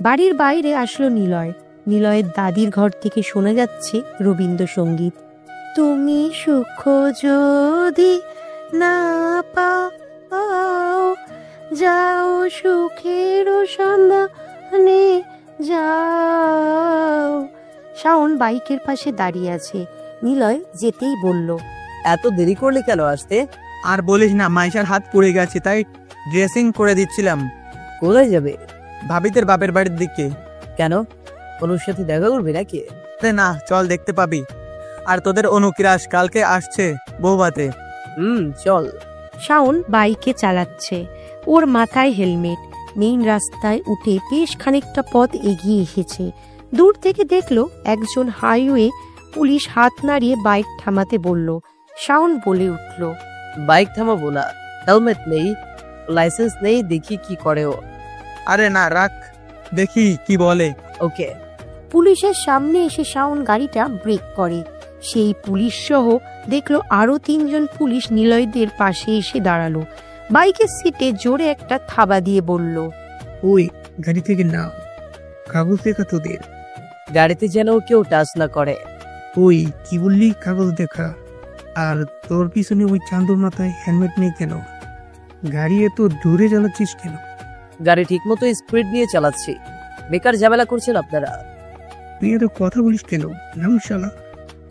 বাড়ির বাইরে আসলো নিলয়। নিলয়ের দাদির ঘর থেকে শোনা যাচ্ছে রবীন্দ্রসঙ্গীত। তুমি সুখ যদি না পাও, যাও সুখের সন্ধানে যাও। শাওন বাইকের পাশে দাঁড়িয়ে আছে। নিলয় যেতেই বলল, এত দেরি করলে কেন আসতে? আর বলিস না, মাইশার হাত পুড়ে গেছে, তাই ড্রেসিং করে দিচ্ছিলাম। কোথায় যাবে? ভাবিদের বাপের বাড়ির দিকে। কেন, অনুর সাথে দেখা করবে নাকি? না, চল দেখতে পাবি। আর তোদের অনুক্রাস কালকে আসছে বৌভাতে। চল। শাওন বাইকে চালাচ্ছে, ওর মাথায় হেলমেট। মেইন রাস্তায় উঠে বেশ খানিকটা পথ এগিয়ে এসেছে। দূর থেকে দেখলো একজন হাইওয়ে পুলিশ হাত নাড়িয়ে বাইক থামাতে বলল। শাওন বলে উঠল, বাইক থামাবো না, হেলমেট নেই, লাইসেন্স নেই, দেখি কি করে ও। আরে না, রাখ, দেখি কি বলে। ওকে। পুলিশের সামনে এসে শাওন গাড়িটা ব্রেক করে। সেই পুলিশ সহ দেখলো আরো 3 জন পুলিশ নিলয়দের পাশে এসে দাঁড়ালো। বাইকের সিটে জোরে একটা থাবা দিয়ে বলল, ওই গাড়ি থেকে না, কাগজ দেখা তোদের। গাড়িতে যেন কেউ টাচ না করে। ওই কি বললি, কাগজ দেখা? আর তোর পিছনে ওই চান্দুর মাথায় হেলমেট নেই কেন? গাড়ি এত দূরে চালাচ্ছিস কেন? গাড়ি ঠিক মতো স্পিড নিয়ে চালাচ্ছি, বেকার ঝামেলা করছেন আপনারা। তুই এত কথা বলিস কেন? নাম শালা।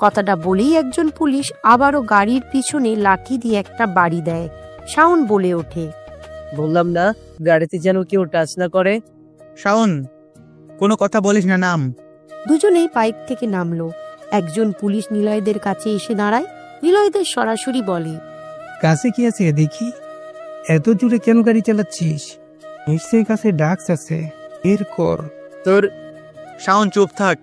কথাটা বলেই একজন পুলিশ আবারও গাড়ির পিছনে লাঠি দিয়ে একটা বাড়ি দেয়। শাওন বলে ওঠে, বললাম না গাড়িতে যেন কেউ টাচ না করে। শাওন, কোনো কথা বলিস না, নাম। দুজনেই বাইক থেকে নামলো। একজন পুলিশ নিলয়দের কাছে এসে দাঁড়ায়। নিলয়দের সরাসরি বলে, কাছে কি আছে দেখি? এত জোরে কেন গাড়ি চালাচ্ছিস? নিশ্চয়ই কাছে ডাক্স আছে, এর কর। তোর শাওন চুপ থাক।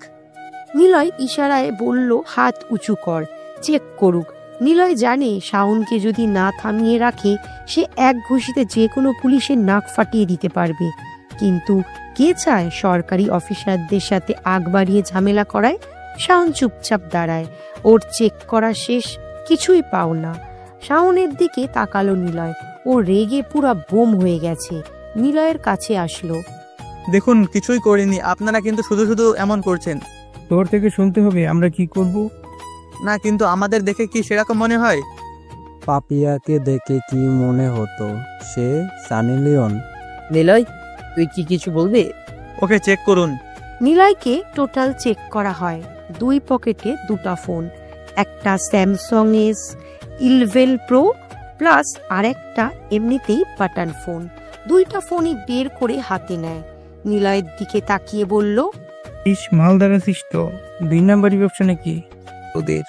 নিলয় ইশারায় বলল, হাত উঁচু কর, চেক করুক। নিলয় জানে শাওনকে যদি না থামিয়ে রাখে সে এক ঘুষিতে যে কোনো পুলিশের নাক ফাটিয়ে দিতে পারবে। কিন্তু কে চায় সরকারি অফিসারদের সাথে আগ বাড়িয়ে ঝামেলা করায়? শাওন চুপচাপ দাঁড়ায়। ওর চেক করা শেষ, কিছুই পাও না। শাওনের দিকে তাকালো নিলয়। ও রেগে পুরা বোম হয়ে গেছে। নিলয়ের কাছে আসলো। দেখুন, কিছুই করিনি, আপনারা কিন্তু শুধু শুধু এমন করছেন। তোর থেকে শুনতে হবে আমরা কি করব। না, কিন্তু আমাদের দেখে কি সেরকম মনে হয়? পাপিয়াকে দেখে কি মনে হতো? সে সানি লিওন। নিলয়, তুই কি কিছু বলবি? ওকে চেক করুন। নিলয়কে টোটাল চেক করা হয়। 2 পকেটে 2টা ফোন, একটা স্যামসাং S11 প্রো প্লাস আর একটা এমনিতেই বাটন ফোন। 2টা ফোনই বের করে হাতে নেয়। নিলয়ের দিকে তাকিয়ে বলল, ইস, মালদার আছিস তো। 2 নাম্বারই ব্যবসা নাকি তোদের?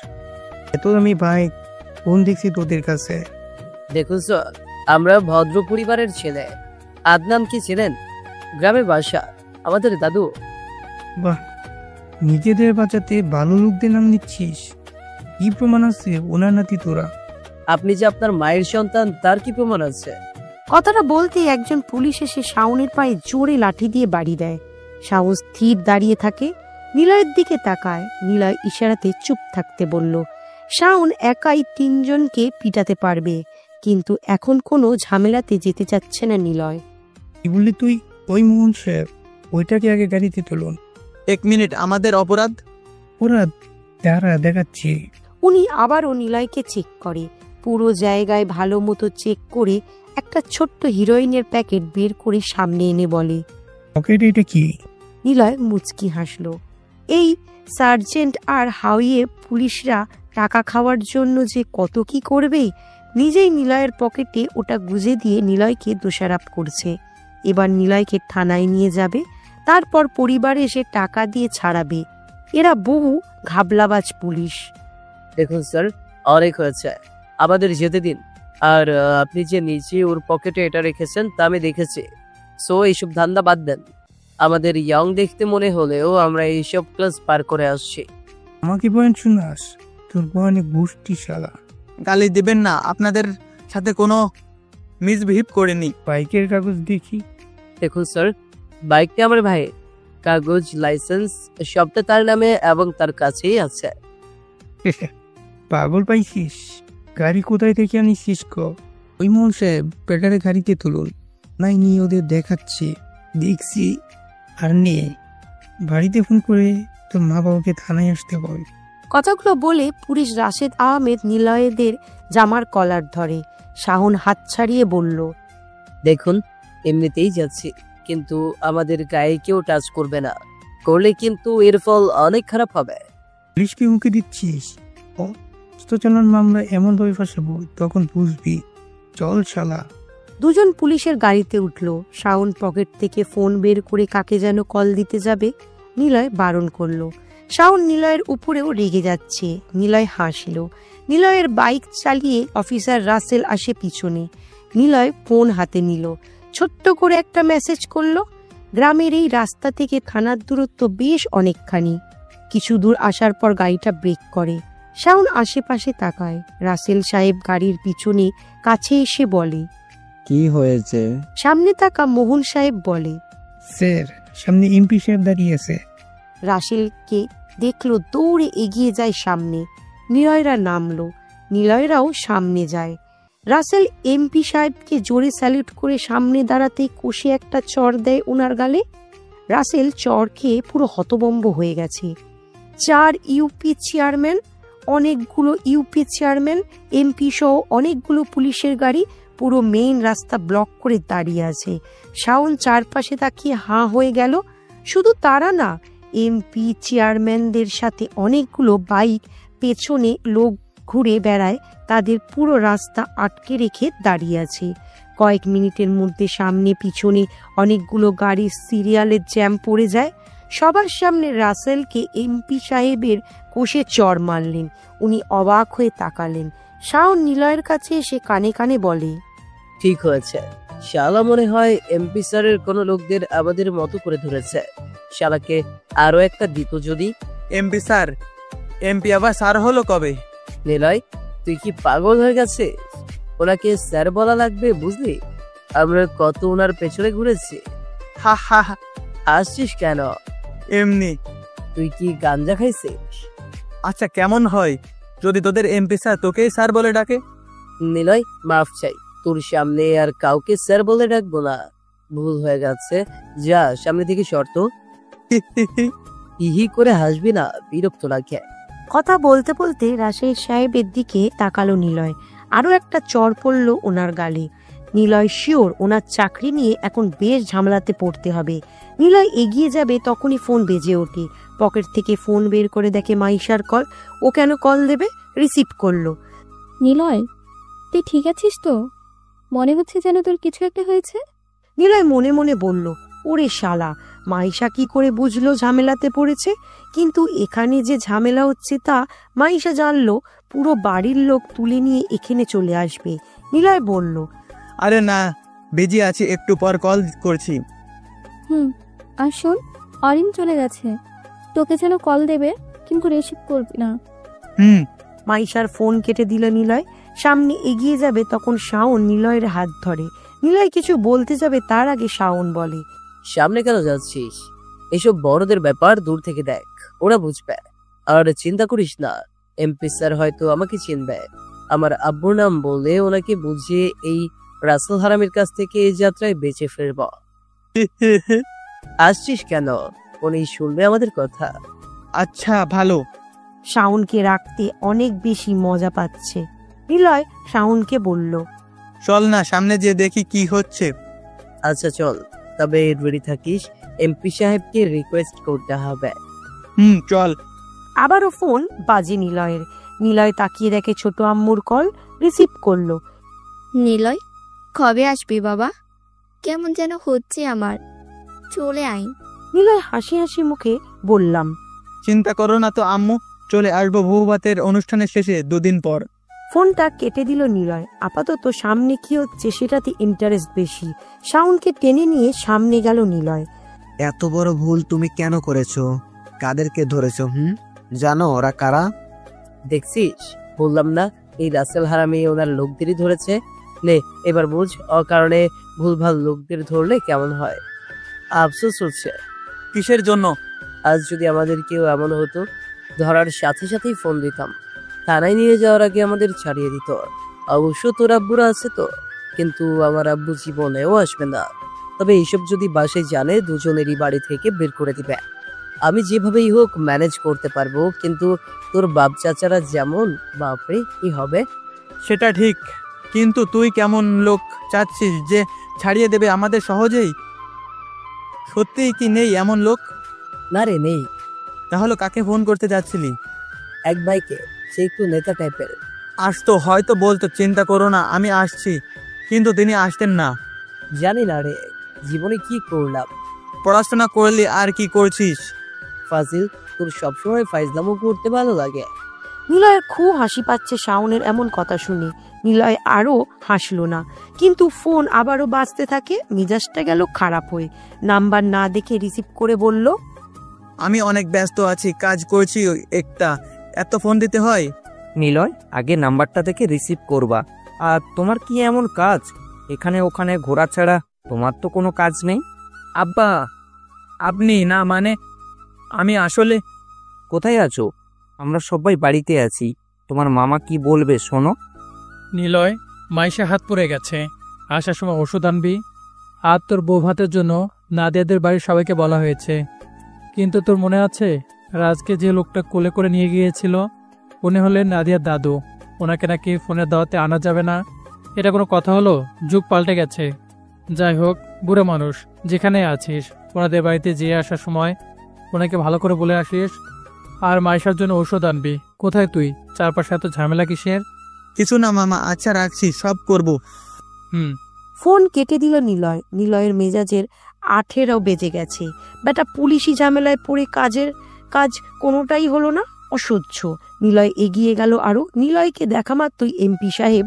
এত দামি বাইক ফোন দেখছি তোদের কাছে। দেখুন স্যার, আমরা ভদ্র পরিবারের ছেলে। আদনান কি ছিলেন? গ্রামের বাসা, আমাদের দাদু। বাহ, নিজেদের বাঁচাতে ভালো লোকদের নাম নিচ্ছিস। কি প্রমাণ আছে ওনার নাতি তোরা? আপনি যে আপনার মায়ের সন্তান তার কি প্রমাণ আছে? কথাটা বলতে একজন পুলিশ এসে শাওনের পায়ে জোরে লাঠি দিয়ে বাড়ি দেয়। শাওন স্থির দাঁড়িয়ে থাকে, নিলয়ের দিকে তাকায়। নিলয় ইশারাতে চুপ থাকতে বলল। শাওন একাই 3 জনকে পিটাতে পারবে, কিন্তু এখন কোনো ঝামেলাতে যেতে চাচ্ছে না নিলয়। কি বললি তুই? ওই মোহন সাহেব, ওইটাকে আগে গাড়িতে তুলুন। 1 মিনিট, আমাদের অপরাধ। ওরা দাঁড়া, দেখাচ্ছি। উনি আবারও নিলয়কে চেক করে। পুরো জায়গায় ভালো মতো চেক করে একটা ছোট্ট হিরোইনের প্যাকেট বের করে সামনে এনে বলে, পকেটে এটা কি? নিলয় মুচকি হাসলো। এই সার্জেন্ট আর হাইওয়ে পুলিশরা টাকা খাওয়ার জন্য যে কত কি করবে। নিজেই নিলয়ের পকেটে ওটা গুজে দিয়ে নিলয়কে দোষারোপ করছে। এবার নিলয়কে থানায় নিয়ে যাবে, তারপর পরিবারে এসে টাকা দিয়ে ছাড়াবে। এরা বহু ঘাবলাবাজ পুলিশ। দেখুন স্যার, অনেক হয়েছে, আমাদের যেতে দিন। আর আপনি যে নিচে ওর পকেটে এটা রেখেছেন তা আমি দেখেছি। সো এইসব ধান্দা বাদ দেন। আমাদের ইয়ং দেখতে মনে হলেও আমরা এইসব ক্লাস পার করে আসছি। আমাকে বয়ান শোনাস? তোর বয়ানে গোষ্ঠী শালা। গালি দিবেন না, আপনাদের সাথে কোনো মিসবিহেভ করিনি। বাইকের কাগজ দেখি। দেখুন স্যার, বাইকটা আমার ভাইয়ের, কাগজ লাইসেন্স সবটা তার নামে এবং তার কাছেই আছে। পাগল পাইছিস? গাড়ি কোথায় থেকে আনিস ক? ওই মোহন সাহেব, পেটারে গাড়িতে তুলুন। নাই নিয়ে ওদের দেখাচ্ছি। দেখছি আর নিয়ে বাড়িতে ফোন করে তোর মা বাবাকে থানায় আসতে বল। কথাগুলো বলে পুলিশ রাশেদ আহমেদ নিলয়দের জামার কলার ধরে। শাওন হাত ছাড়িয়ে বলল, দেখুন, এমনিতেই যাচ্ছি, কিন্তু আমাদের গায়ে কেউ টাচ করবে না। করলে কিন্তু এর ফল অনেক খারাপ হবে। পুলিশকে হুমকি দিচ্ছিস? হস্তচালন মামলা এমন ভাবে ফাঁসাবো তখন বুঝবি। চল শালা। দুজন পুলিশের গাড়িতে উঠল। শাওন পকেট থেকে ফোন বের করে কাকে যেন কল দিতে যাবে। নিলয় বারণ করলো। শাওন নিলয়ের উপরেও রেগে যাচ্ছে। নিলয় হাসল। নিলয়ের বাইক চালিয়ে অফিসার রাসেল আসে পিছনে। নিলয় ফোন হাতে নিল। ছোট্ট করে একটা মেসেজ করলো। গ্রামের এই রাস্তা থেকে থানার দূরত্ব বেশ অনেকখানি। কিছু দূর আসার পর গাড়িটা ব্রেক করে। শাওন আশেপাশে তাকায়। রাসেল সাহেব গাড়ির পিছনে কাছে এসে বলে, কি হয়েছে? সামনে তাকা মোহন সাহেব বলে, স্যার, সামনে এমপি সাহেব দাঁড়িয়ে আছে। রাসেলকে দেখলো, দৌড়ে এগিয়ে যায় সামনে। নিলয়রা নামলো। নিলয়রাও সামনে যায়। রাসেল এমপি সাহেবকে জোরে স্যালুট করে সামনে দাঁড়াতেই কষে একটা চড় দেয় ওনার গালে। রাসেল চড় খেয়ে পুরো হতবম্ব হয়ে গেছে। 4 ইউপি চেয়ারম্যান, অনেকগুলো ইউপি চেয়ারম্যান, এমপি সহ অনেকগুলো পুলিশের গাড়ি পুরো মেইন রাস্তা ব্লক করে দাঁড়িয়ে আছে। শাওন চারপাশে তাকিয়ে হাঁ হয়ে গেল। শুধু তারা না, এমপি চেয়ারম্যানদের সাথে অনেকগুলো বাইক পেছনে লোক ঘুরে বেড়ায়, তাদের পুরো রাস্তা আটকে রেখে দাঁড়িয়ে আছে। কয়েক মিনিটের মধ্যে সামনে পিছনে অনেকগুলো গাড়ির সিরিয়ালের জ্যাম পড়ে যায়। সবার সামনে রাসেলকে এমপি সাহেবের কষে চড় মারলেন। উনি অবাক হয়ে তাকালেন। শাওন নিলয়ের কাছে এসে কানে কানে বলে, ঠিক হয়েছে। শালা মনে হয় এমপি স্যারের কোনো লোকদের আমাদের মতো করে ধরেছে। শালাকে আরো একটা দিত যদি। MP sir? এমপি আবার স্যার হলো কবে? নিলয়, তুই কি পাগল হয়ে গেছে? ওনাকে স্যার বলা লাগবে বুঝলি? আমরা কত ওনার পেছনে ঘুরেছি। হা হা হা। আসছিস কেন? এমনি। তুই কি গাঞ্জা খাইছিস? আচ্ছা, কেমন হয় যদি তোদের এমপি স্যার তোকেই স্যার বলে ডাকে? নিলয়, মাফ চাই, তোর সামনে আর কাউকে স্যার বলে ডাকবো না। ভুল হয়ে গেছে, যা সামনে থেকে শর্ত। ইহি করে হাসবি না, বিরক্ত লাগে। কথা বলতে বলতে রাসেল সাহেবের দিকে তাকালো নিলয়। আরো একটা চড় পড়ল ওনার গালে। নিলয় শিওর ওনার চাকরি নিয়ে এখন বেশ ঝামেলাতে পড়তে হবে। নিলয় এগিয়ে যাবে, তখনই ফোন বেজে ওঠে। পকেট থেকে ফোন বের করে দেখে মাইশার কল। ও কেন কল দেবে? রিসিভ করলো। নিলয়, তুই ঠিক আছিস তো? মনে হচ্ছে যেন তোর কিছু একটা হয়েছে। নিলয় মনে মনে বলল, ওরে শালা, মাইশা কি করে বুঝলো ঝামেলাতে পড়েছে? কিন্তু এখানে যে ঝামেলা হচ্ছে তা মাইশা জানলো, পুরো বাড়ির লোক তুলে নিয়ে এখানে চলে আসবে। নিলয় বলল, আরে না, বিজি আছি, একটু পর কল করছি। আর শোন, অরিন চলে গেছে, তোকে যেন কল দেবে কিন্তু রিসিভ করবি না। মাইশার ফোন কেটে দিল নিলয়। সামনে এগিয়ে যাবে, তখন শাওন নিলয়ের হাত ধরে। নিলয় কিছু বলতে যাবে, তার আগে শাওন বলে, সামনে কেন যাচ্ছিস? এসব বড়দের ব্যাপার, দূর থেকে দেখ, ওরা বুঝবে। আর চিন্তা করিস না, এমপি স্যার হয়তো আমাকে চিনবে। আমার আব্বুর নাম বলে ওনাকে বুঝিয়ে এই রাসেল হারামির কাছ থেকে এই যাত্রায় বেঁচে ফিরব। আসছিস কেন? উনি শুনবে আমাদের কথা। আচ্ছা, ভালো। শাওনকে রাখতে অনেক বেশি মজা পাচ্ছে। নিলয় শাওনকে বলল, চল না, সামনে যে দেখি কি হচ্ছে। আচ্ছা চল, তবে রেডি থাকিস, এমপি সাহেবকে রিকোয়েস্ট করতে হবে। চল। আবারও ফোন বাজে নিলয়ের। নিলয় তাকিয়ে দেখে ছোট আম্মুর কল। রিসিভ করলো। নিলয়, কবে আসবি বাবা? কেমন যেন হচ্ছে আমার, চলে আয়। নিলয় হাসি হাসি মুখে বললাম, চিন্তা করো না তো আম্মু, চলে আসবো বহুভাতের অনুষ্ঠানের শেষে 2 দিন পর। ফোনটা কেটে দিল নিলয়। আপাতত সামনে কি হচ্ছে সেটাতে ইন্টারেস্ট বেশি। শাওনকে টেনে নিয়ে সামনে গেল নিলয়। এত বড় ভুল তুমি কেন করেছো? কাদেরকে ধরেছো? জানো ওরা কারা? দেখছিস, বললাম না, এই রাসেল হারামি ওনার লোকদেরই ধরেছে। নে এবার বুঝ, অকারণে ভুলভাল লোকদের ধরলে কেমন হয়। আফসোস হচ্ছে। কিসের জন্য? আজ যদি আমাদের কেউ এমন হতো, ধরার সাথে সাথেই ফোন দিতাম, থানায় নিয়ে যাওয়ার আগে আমাদের ছাড়িয়ে দিত। অবশ্য তোর আব্বুরা আছে তো, কিন্তু আমার আব্বু জীবনেও আসবে না। তবে এইসব যদি বাসায় জানে দুজনেরই বাড়ি থেকে বের করে দিবে। আমি যেভাবেই হোক ম্যানেজ করতে পারবো, কিন্তু তোর বাপ চাচারা যেমন, বাপরে কি হবে। সেটা ঠিক, কিন্তু তুই কেমন লোক চাচ্ছিস যে ছাড়িয়ে দেবে আমাদের সহজেই? সত্যিই কি নেই এমন লোক? না রে, নেই। তাহলে কাকে ফোন করতে যাচ্ছিলি? এক ভাইকে, সে একটু নেতা টাইপের। আসতো হয়তো বলতো চিন্তা করো না আমি আসছি, কিন্তু তিনি আসতেন না। জানি না রে, জীবনে কি করলাম। পড়াশোনা করলি আর কি করছিস? ফাজিল, তোর সবসময় ফাইজলামো করতে ভালো লাগে। নিলয়ের খুব হাসি পাচ্ছে শাওনের এমন কথা শুনে। নিলয় আরও হাসলো না, কিন্তু ফোন আবারও বাজতে থাকে। মেজাজটা গেল খারাপ হয়ে। নাম্বার না দেখে রিসিভ করে বলল, আমি অনেক ব্যস্ত আছি, কাজ করছি একটা, এত ফোন দিতে হয়? নিলয়, আগে নাম্বারটা থেকে রিসিভ করবা। আর তোমার কি এমন কাজ? এখানে ওখানে ঘোরা ছাড়া তোমার তো কোনো কাজ নেই। আব্বা, আপনি না মানে আমি আসলে কোথায় আছো? আমরা সবাই বাড়িতে আছি। তোমার মামা কি বলবে শোনো। নিলয়, মাইশা হাত পড়ে গেছে, আসার সময় ওষুধ আনবি। আর তোর বউ ভাতের জন্য নাদিয়াদের বাড়ির সবাইকে বলা হয়েছে। কিন্তু তোর মনে আছে রাজকে যে লোকটা কোলে করে নিয়ে গিয়েছিল, উনি হলেন নাদিয়ার দাদু। ওনাকে নাকি ফোনের দাওয়াতে আনা যাবে না। এটা কোনো কথা হলো? যুগ পাল্টে গেছে। যাই হোক, বুড়ো মানুষ, যেখানে আছিস ওনাদের বাড়িতে যেয়ে আসার সময় ওনাকে ভালো করে বলে আসিস। আর মাইশার জন্য ঔষধ আনবি। কোথায় তুই? চারপাশে এত ঝামেলা কিসের? কিছু না মামা, আচ্ছা রাখছি, সব করব। ফোন কেটে দিল নিলয়। নিলয়ের মেজাজের 18 বেজে গেছে। বেটা পুলিশি ঝামেলায় পড়ে কাজ কোনোটাই হলো না। অসহ্য। নিলয় এগিয়ে গেল আরো। নিলয়কে দেখা মাত্রই এমপি সাহেব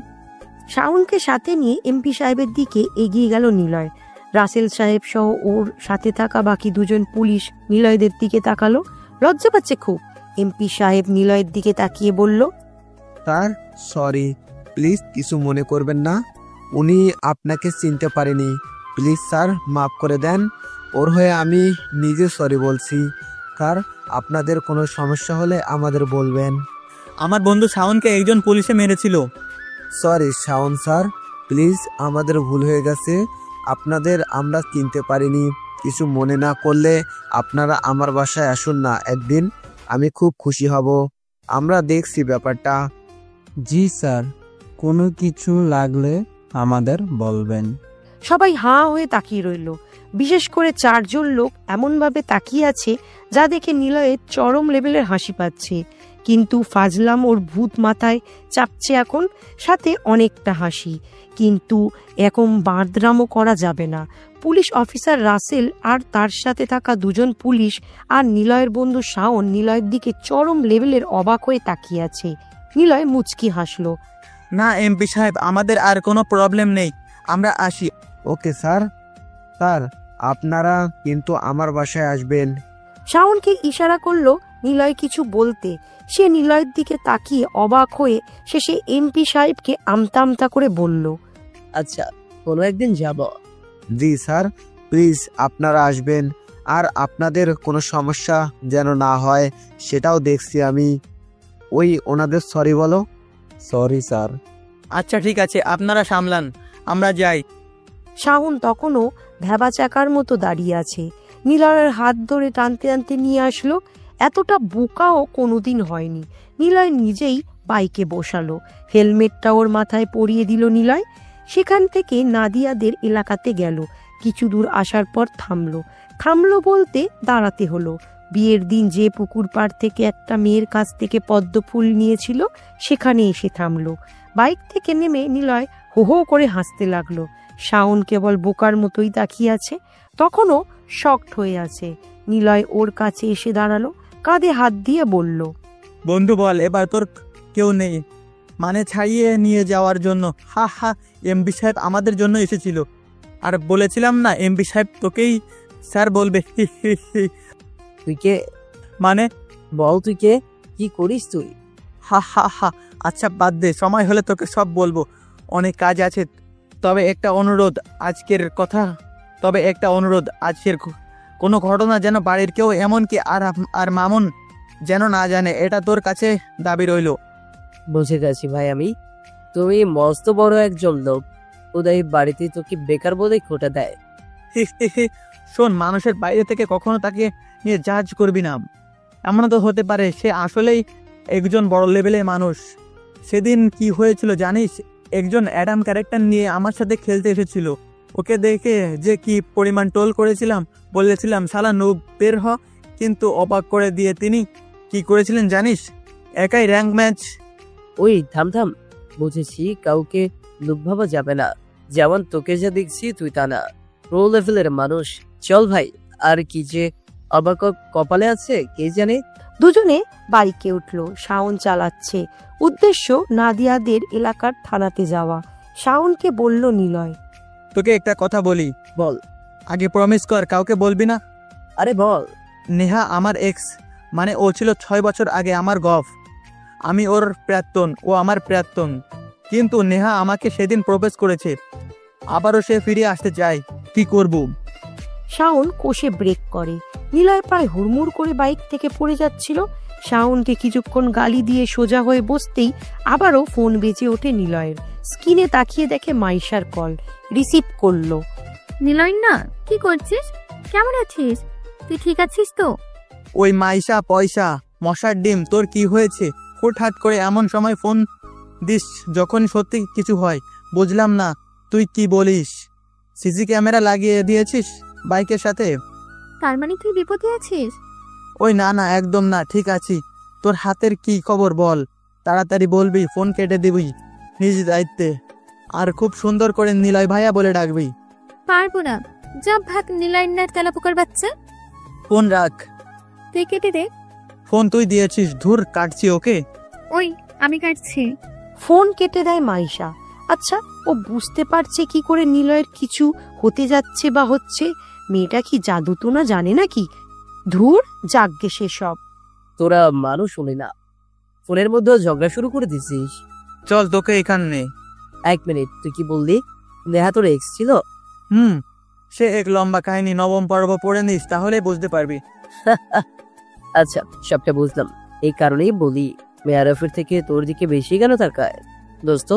শাওনকে সাথে নিয়ে এমপি সাহেবের দিকে এগিয়ে গেল নিলয়। রাসেল সাহেব সহ ওর সাথে থাকা বাকি দুজন পুলিশ নিলয়দের দিকে তাকালো। লজ্জা পাচ্ছে খুব। এমপি সাহেব নিলয়ের দিকে তাকিয়ে বলল, স্যার, সরি, প্লিজ কিছু মনে করবেন না। উনি আপনাকে চিনতে পারেনি। প্লিজ স্যার, মাফ করে দেন। ওর হয়ে আমি নিজে সরি বলছি। স্যার, আপনাদের কোনো সমস্যা হলে আমাদের বলবেন। আমার বন্ধু শাওনকে একজন পুলিশে মেরেছিল। সরি শাওন স্যার, প্লিজ, আমাদের ভুল হয়ে গেছে। আপনাদের আমরা চিনতে পারিনি। কিছু মনে না করলে আপনারা আমার বাসায় আসুন না একদিন, আমি খুব খুশি হব। আমরা দেখছি ব্যাপারটা। জি স্যার, কোনো কিছু লাগলে আমাদের বলবেন। সবাই হাঁ হয়ে তাকিয়ে রইল। বিশেষ করে 4 জন লোক এমনভাবে তাকিয়ে আছে যা দেখে নিলয়ের চরম লেভেলের হাসি পাচ্ছে। কিন্তু ফাজলাম ওর ভূত মাথায় চাপছে এখন, সাথে অনেকটা হাসি। কিন্তু এরকম বাঁদরামও করা যাবে না। পুলিশ অফিসার রাসেল আর তার সাথে থাকা 2 জন পুলিশ আর নিলয়ের বন্ধু শাওন নিলয়ের দিকে চরম লেভেলের অবাক হয়ে তাকিয়ে আছে। নিলয় মুচকি হাসলো। না এমপি সাহেব, আমাদের আর কোনো প্রবলেম নেই, আমরা আসি। Okay sir. স্যার, আপনারা কিন্তু আমার বাসায় আসবেন। শাওনকে ইশারা করলো নিলয় কিছু বলতে। সে নিলয়ের দিকে তাকিয়ে অবাক হয়ে শেষে এমপি সাহেবকে আমতা আমতা করে বলল, আচ্ছা, কোনো একদিন যাব। জি স্যার, প্লিজ আপনারা আসবেন। আর আপনাদের কোনো সমস্যা যেন না হয় সেটাও দেখছি আমি। ওই ওনাদের সরি বলো। Sorry sir. আচ্ছা ঠিক আছে, আপনারা সামলান, আমরা যাই। শাওন তখনও ভ্যাবা চাকার মতো দাঁড়িয়ে আছে। নিলয়ের হাত ধরে টানতে টানতে নিয়ে আসলো। এতটা বোকাও কোনোদিন হয়নি। নিলয় নিজেই বাইকে বসালো। হেলমেটটা ওর মাথায় পরিয়ে দিল নিলয়। সেখান থেকে নাদিয়াদের এলাকাতে গেল। কিছু দূর আসার পর থামলো বলতে দাঁড়াতে হলো। বিয়ের দিন যে পুকুর পাড় থেকে একটা মেয়ের কাছ থেকে পদ্ম ফুল নিয়েছিল সেখানে এসে থামলো। বাইক থেকে নেমে নিলয় হো হো করে হাসতে লাগলো। শাওন কেবল বোকার মতোই তাকিয়ে আছে, তখনও শকড হয়ে আছে। নিলয় ওর কাছে এসে দাঁড়ালো, কাঁধে হাত দিয়ে বলল, বন্ধু বল, এবার তোর কেউ নেই মানে ছাড়িয়ে নিয়ে যাওয়ার জন্য? হা হা, এমপি সাহেব আমাদের জন্য এসেছিল। আর বলেছিলাম না এমপি সাহেব তোকেই স্যার বলবে। তুই কে? মানে বল তুই কে, কি করিস তুই? হা হা হা, আচ্ছা বাদ দে, সময় হলে তোকে সব বলবো, অনেক কাজ আছে। তবে একটা অনুরোধ, আজকের কোনো ঘটনা যেন বাড়ির কেউ, এমনকি আর মামুন যেন না জানে, এটা তোর কাছে দাবি রইল। বুঝে গেছি ভাই আমি। তুমি মস্ত বড় একজন লোক, উদয় বাড়িতে তোকে বেকার বলে খোটা দেয়। শোন, মানুষের বাইরে থেকে কখনো তাকে নিয়ে জাজ করবি না। এমন তো হতে পারে সে আসলেই একজন বড় লেভেলের মানুষ। সেদিন কি হয়েছিল জানিস? একজন অ্যাডাম ক্যারেক্টার নিয়ে আমার সাথে খেলতে এসেছিল। ওকে দেখে যে কি পরিমাণ টোল করেছিলাম, বলেছিলাম শালা নুব বের হ, কিন্তু অবাক করে দিয়ে তিনি কি করেছিলেন জানিস? একাই র্যাঙ্ক ম্যাচ। ওই থাম থাম, বুঝেছি কাউকে লোভ ভাবা যাবে না। যেমন তোকে যা দেখছি তুই তা না, প্রো লেভেলের মানুষ। চল ভাই, আর কি যে অবাক কপালে আছে কে জানে। দুজনে বাইকে উঠল। শাওন চালাচ্ছে। উদ্দেশ্য নাদিয়াদের এলাকার থানাতে যাওয়া। শাওনকে বলল নিলয়, তোকে একটা কথা বলি। বল। আগে প্রমিস কর কাউকে বলবি না। আরে বল। নেহা আমার এক্স, মানে ও ছিল 6 বছর আগে আমার গফ। আমি ওর প্রাক্তন, ও আমার প্রাক্তন। কিন্তু নেহা আমাকে সেদিন প্রপোজ করেছে, আবারও সে ফিরে আসতে চায়। কি করব? শাওন কোষে ব্রেক করে। নিলয় প্রায় হুড়মুড় করে বাইক থেকে পড়ে যাচ্ছিল। শাওনকে কিছুক্ষণ গালি দিয়ে সোজা হয়ে বসতেই আবারও ফোন বেজে ওঠে নিলয়ের। স্ক্রিনে তাকিয়ে দেখে মাইশার কল। রিসিভ করলো। নিলয় না, কি করছিস? কেমন আছিস? তুই ঠিক আছিস তো? ওই মাইশা পয়সা মশার ডিম, তোর কি হয়েছে? হুটহাট করে এমন সময় ফোন দিস যখন সত্যি কিছু হয়। বুঝলাম না তুই কি বলিস। সিসি ক্যামেরা লাগিয়ে দিয়েছিস বাইকের সাথে? তার মানে তুই বিপদে আছিস? ওই না না, একদম না, ঠিক আছি। তোর হাতের কি খবর বল, তাড়াতাড়ি বলবি, ফোন কেটে দিবি নিজ দায়িত্বে। আর খুব সুন্দর করে নিলয় ভাইয়া বলে ডাকবি। পারবো না, যা ভাগ নিলয়নার তেলাপোকার বাচ্চা। ফোন রাখ। তুই কেটে দে। ফোন তুই দিয়েছিস, ধুর কাটছি ওকে। ওই আমি কাটছি। ফোন কেটে দেয় মাইশা। আচ্ছা, ও বুঝতে পারছে কি করে নিলয়ের কিছু হতে যাচ্ছে বা হচ্ছে? মেয়েটা কি জাদু তো না জানে নাকি? ধুর, যাগ্গে সেসব। তোরা মানুষ শুনি না, ফোনের মধ্যে ঝগড়া শুরু করে দিছিস। চল তোকে এখানে। 1 মিনিট, তুই কি বললি নেহা তোর এক্স ছিল? সে এক লম্বা কাহিনী, 9ম পর্ব পড়ে নিস তাহলে বুঝতে পারবি। আচ্ছা, সবটা বুঝলাম। এই কারণেই বলি মেয়ারফের থেকে তোর দিকে বেশি কেন তাকায়। দোস্ত,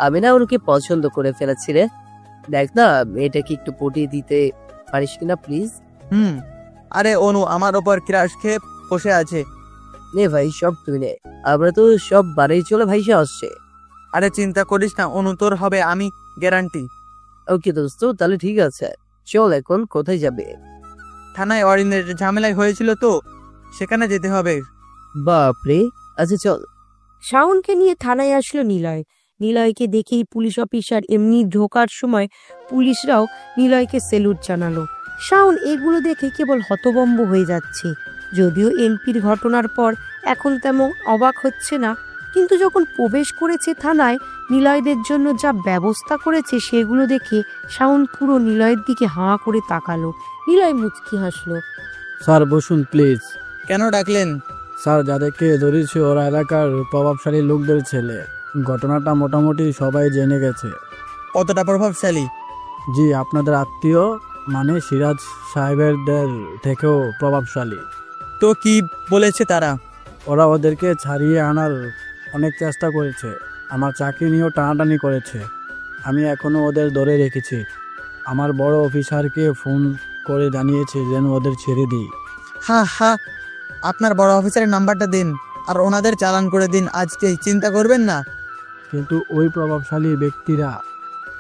আমি না ওকে পছন্দ করে ফেলেছি রে। দেখ না মেয়েটাকে একটু পটিয়ে দিতে পারিস কিনা প্লিজ। আরে অনু আমার ওপর ক্রাশ খেয়ে বসে আছে। নে ভাই, সব তুই নে, আমরা তো সব বাড়ি চলে ভাইসে আসছে। আরে চিন্তা করিস না অনু, তোর হবে, আমি গ্যারান্টি। ওকে দোস্ত, তাহলে ঠিক আছে। চল, এখন কোথায় যাবে? থানায় অরিনের ঝামেলাই হয়েছিল তো, সেখানে যেতে হবে। বাপরে, আচ্ছা চল। শাওনকে নিয়ে থানায় আসলো নিলয়। নিলয়কে দেখেই পুলিশ অফিসার এমনি ঢোকার সময় পুলিশরাও নিলয়কে সেলুট জানালো। শাওন এগুলো দেখে কেবল হতভম্ব হয়ে যাচ্ছে। যদিও এমপির ঘটনার পর এখন তেমন অবাক হচ্ছে না, কিন্তু যখন প্রবেশ করেছে থানায়, নিলয়দের জন্য যা ব্যবস্থা করেছে সেগুলো দেখে শাওন পুরো নিলয়ের দিকে হাঁ করে তাকালো। নিলয় মুচকি হাসলো। স্যার বসুন প্লিজ। কেন ডাকলেন? স্যার, যাদেরকে ধরেছি ওরা এলাকার প্রভাবশালী লোকদের ছেলে। ঘটনাটা মোটামুটি সবাই জেনে গেছে। কতটা প্রভাবশালী? জি, আপনাদের আত্মীয়, মানে সিরাজ সাহেবেরদের থেকেও প্রভাবশালী। তো কি বলেছে তারা? ওরা ওদেরকে ছাড়িয়ে আনার অনেক চেষ্টা করেছে, আমার চাকরি নিয়েও টানাটানি করেছে। আমি এখনও ওদের ধরে রেখেছি। আমার বড় অফিসারকে ফোন করে জানিয়েছে যেন ওদের ছেড়ে দিই। হ্যাঁ, আপনার বড় অফিসারের নাম্বারটা দিন আর ওনাদের চালান করে দিন আজকেই, চিন্তা করবেন না। কিন্তু ওই প্রভাবশালী ব্যক্তিরা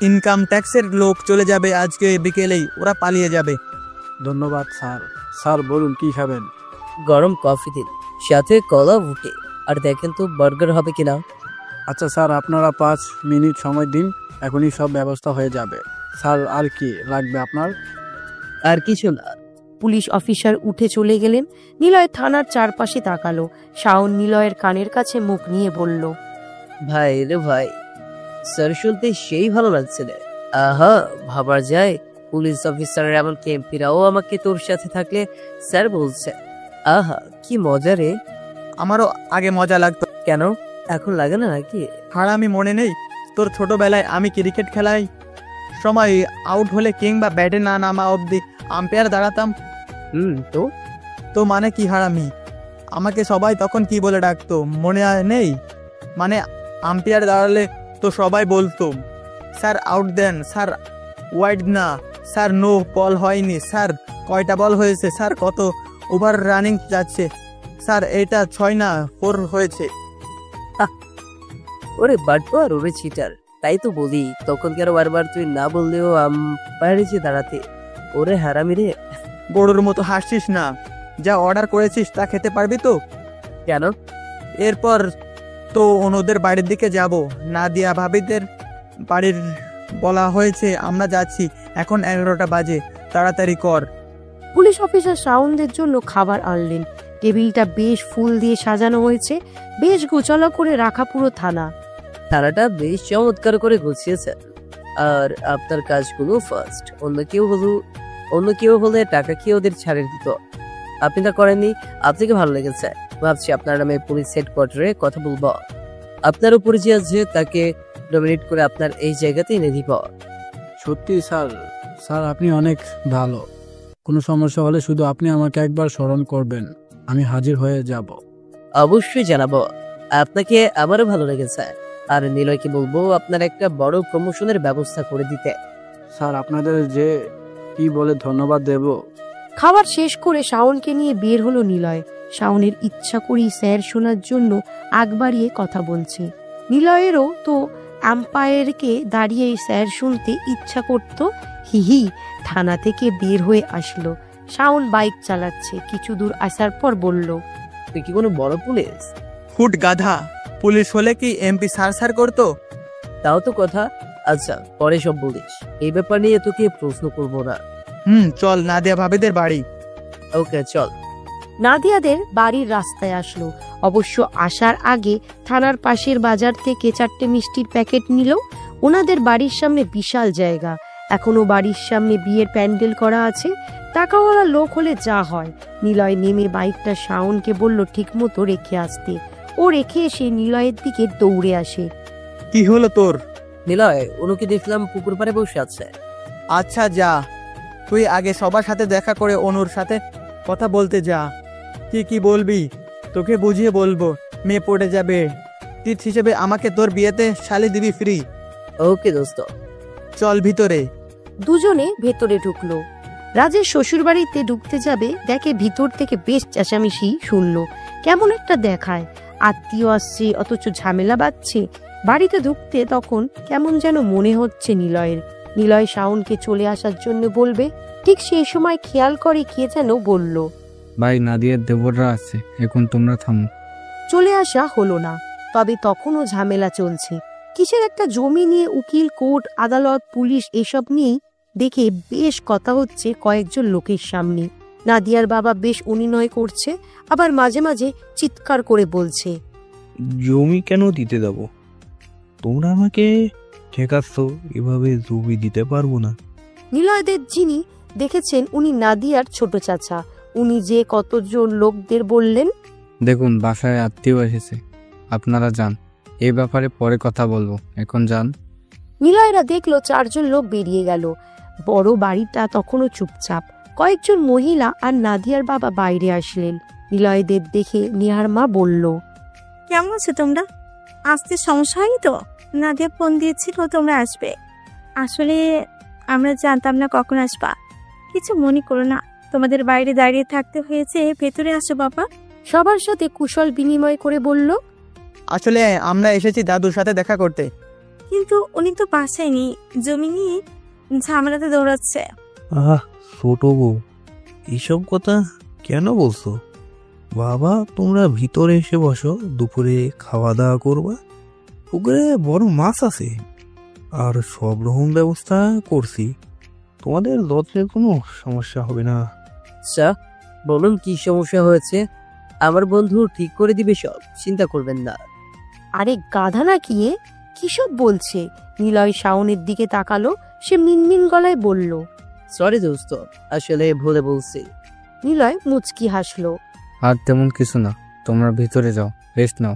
ইনকাম ট্যাক্সের লোক চলে যাবে আজকে বিকেলেই, ওরা পালিয়ে যাবে। ধন্যবাদ স্যার। স্যার বলুন কি খাবেন? গরম কফি দিন, সাথে কলা উঠে, আর দেখেন তো বার্গার হবে কিনা। আচ্ছা স্যার, আপনারা 5 মিনিট সময় দিন, এখনই সব ব্যবস্থা হয়ে যাবে। স্যার আর কি লাগবে আপনার? আর কিছু না। পুলিশ অফিসার উঠে চলে গেলেন। নিলয় থানার চারপাশে তাকালো। শাওন নিলয়ের কানের কাছে মুখ নিয়ে বলল, ভাই রে ভাই, স্যার শুনতে সেই ভালো লাগছে রে। আহা, ভাবা যায় পুলিশ অফিসার এমনকি এমপিরাও আমাকে তোর সাথে থাকলে স্যার বলছে। আহা, কি মজা রে। আমারও আগে মজা লাগতো। কেন এখন লাগে না নাকি? আর আমি মনে নেই তোর ছোটবেলায় আমি ক্রিকেট খেলায় সময় আউট হলে কিংবা ব্যাটে না নামা অবধি আম্পায়ার দাঁড়াতাম। তো মানে কি হারামি, আমাকে সবাই তখন কি বলে ডাকতো মনে নেই? মানে আম্পায়ার দাঁড়ালে তো সবাই বলতো স্যার আউট দেন, স্যার ওয়াইড না, স্যার নো বল হয়নি স্যার, কয়টা বল হয়েছে স্যার, কত ওভার রানিং যাচ্ছে স্যার, এটা 6 না 4 হয়েছে। ওরে বাটপার, ওরে চিটার, তাই তো বলি তখন কেন বারবার তুই না বললেও আম্পায়ারে যে দাঁড়াতে। ওরে হারামি রে। বড়োর মতো হাসছিস না, যা অর্ডার করেছিস তা খেতে পারবি তো? কেন? এরপর তো ওদের বাড়ির দিকে যাব, নাদিয়া ভাবিদের বাড়ির বলা হয়েছে আমরা যাচ্ছি, এখন 11টা বাজে, তাড়াতাড়ি কর। পুলিশ অফিসার শাওনদের জন্য খাবার আনলেন। টেবিলটা বেশ ফুল দিয়ে সাজানো হয়েছে, বেশ গোছালো করে রাখা পুরো থানা। থানাটা বেশ চমৎকার করে গুছিয়েছে। আর আপনার কাজগুলো ফার্স্ট, অন্য কেউ হলে টাকা খেয়ে ওদের ছাড়ে দিত, আপনি তা করেননি। আপনাকে ভালো লেগেছে, ভাবছি আপনার নামে পুলিশ হেডকোয়ার্টারে কথা বলবো। আপনার উপরে যে আছে তাকে নমিনেট করে আপনার এই জায়গাতে এনে দিব। সত্যি স্যার, স্যার আপনি অনেক ভালো। কোনো সমস্যা হলে শুধু আপনি আমাকে একবার স্মরণ করবেন, আমি হাজির হয়ে যাব। অবশ্যই জানাবো। আপনাকে আমারও ভালো লেগেছে। আর নিলয়কে বলবো আপনার একটা বড় প্রমোশনের ব্যবস্থা করে দিতে। স্যার আপনাদের যে কি বলে ধন্যবাদ দেব। খাবার শেষ করে শাওনকে নিয়ে বের হলো নিলয়। শাওনের ইচ্ছা করেই স্যার শোনার জন্য আগ বাড়িয়ে কথা বলছে। নিলয়েরও তো আম্পায়ারকে দাঁড়িয়ে স্যার শুনতে ইচ্ছা করত। হিহি, থানা থেকে বের হয়ে আসলো। শাওন বাইক চালাচ্ছে, কিছু দূর আসার পর বলল, তুই কি কোনো বড় পুলিশ? ফুট গাধা, পুলিশ হলে কি এমপি সার করতো? তাও তো কথা। আচ্ছা পরে সব বলিস, এই ব্যাপার নিয়ে তোকে প্রশ্ন করবো না। চল নাদিয়া ভাবিদের বাড়ি। ওকে চল। নাদিয়াদের বাড়ির রাস্তায় আসলো। অবশ্য আসার আগে থানার পাশের বাজার থেকে 4টে মিষ্টির প্যাকেট নিল। ওনাদের বাড়ির সামনে বিশাল জায়গা, এখনো বাড়ির সামনে বিয়ের প্যান্ডেল করা আছে। টাকাওয়ালা লোক হলে যা হয়। নিলয় নেমে বাইকটা শাওনকে বলল ঠিক মতো রেখে আসতে। ও রেখে এসে নিলয়ের দিকে দৌড়ে আসে। কি হলো তোর? নিলয়, অনুকে দেখলাম পুকুর পাড়ে বসে আছে। আচ্ছা যা, তুই আগে সবার সাথে দেখা করে অনুর সাথে কথা বলতে যা। কি বলবি তোকে বুঝিয়ে বলবো, মেয়ে পড়ে যাবে। টিট হিসেবে আমাকে তোর বিয়েতে শালি দিবি ফ্রি। ওকে দোস্ত, চল ভিতরে। দুজনে ভেতরে ঢুকলো। রাজের শ্বশুর বাড়িতে ঢুকতে যাবে, দেখে ভিতর থেকে বেশ চেঁচামেচি শুনলো। কেমন একটা দেখায়, আত্মীয় আসছে অথচ ঝামেলা বাঁধছে। বাড়িতে ঢুকতে তখন কেমন যেন মনে হচ্ছে নিলয়ের। নিলয় শাওনকে চলে আসার জন্য বলবে, ঠিক সেই সময় খেয়াল করে কে যেন বলল, ভাই নাদিয়ার দেবররা আছে, এখন তোমরা থামো। চলে আসা হলো না, তবে তখনও ঝামেলা চলছে। কিসের একটা জমি নিয়ে উকিল, কোর্ট, আদালত, পুলিশ এসব নিয়েই দেখে বেশ কথা হচ্ছে কয়েকজন লোকের সামনে। নাদিয়ার বাবা বেশ অনুনয় করছে, আবার মাঝে মাঝে চিৎকার করে বলছে, জমি কেন দিতে দেব? তোমরা আমাকে ঠেকাচ্ছ, এভাবে জমি দিতে পারবো না। নিলয়দের যিনি দেখেছেন উনি নাদিয়ার ছোট চাচা। উনি যে কতজন লোকদের বললেন, দেখুন বাসায় আত্মীয় এসেছে, আপনারা যান, এই ব্যাপারে পরে কথা বলবো, এখন যান। নিলয়রা দেখলো 4জন লোক বেরিয়ে গেল। বড় বাড়িটা তখনও চুপচাপ। কয়েকজন মহিলা আর নাদিয়ার বাবা বাইরে আসলেন। নিলয়দের দেখে নিহার মা বলল, কেমন আছো তোমরা? আসতে সমস্যা হয়নি তো? নাদিয়া ফোন দিয়েছিল তোমরা আসবে। আসলে আমরা জানতাম না কখন আসবা, কিছু মনে করো না। তোমাদের বাইরে দাঁড়িয়ে থাকতে হয়েছে, ভেতরে আসো বাবা। সবার সাথে কুশল বিনিময় করে বলল, আসলে আমরা এসেছি দাদুর সাথে দেখা করতে। কিন্তু উনি তো বাসায় নেই, জমি নিয়ে ঝামেলাতে দৌড়াচ্ছে। ছোট বউ, এইসব কথা কেন বলছো? বাবা তোমরা ভিতরে এসে বসো, দুপুরে খাওয়া দাওয়া করবা। পুকুরে বড় মাছ আছে আর সব রকম ব্যবস্থা করছি, তোমাদের লজের কোনো সমস্যা হবে না। আচ্ছা বলুন কি সমস্যা হয়েছে? আমার বন্ধু ঠিক করে দিবে সব, চিন্তা করবেন না। আরে গাধা নাকি এ, কিসব বলছে? নিলয় শাওনের দিকে তাকালো। সে মিনমিন গলায় বলল, সরি দোস্ত, আসলে ভুলে বলছি। নিলয় মুচকি হাসলো। আর তেমন কিছু না, তোমরা ভিতরে যাও, রেস্ট নাও,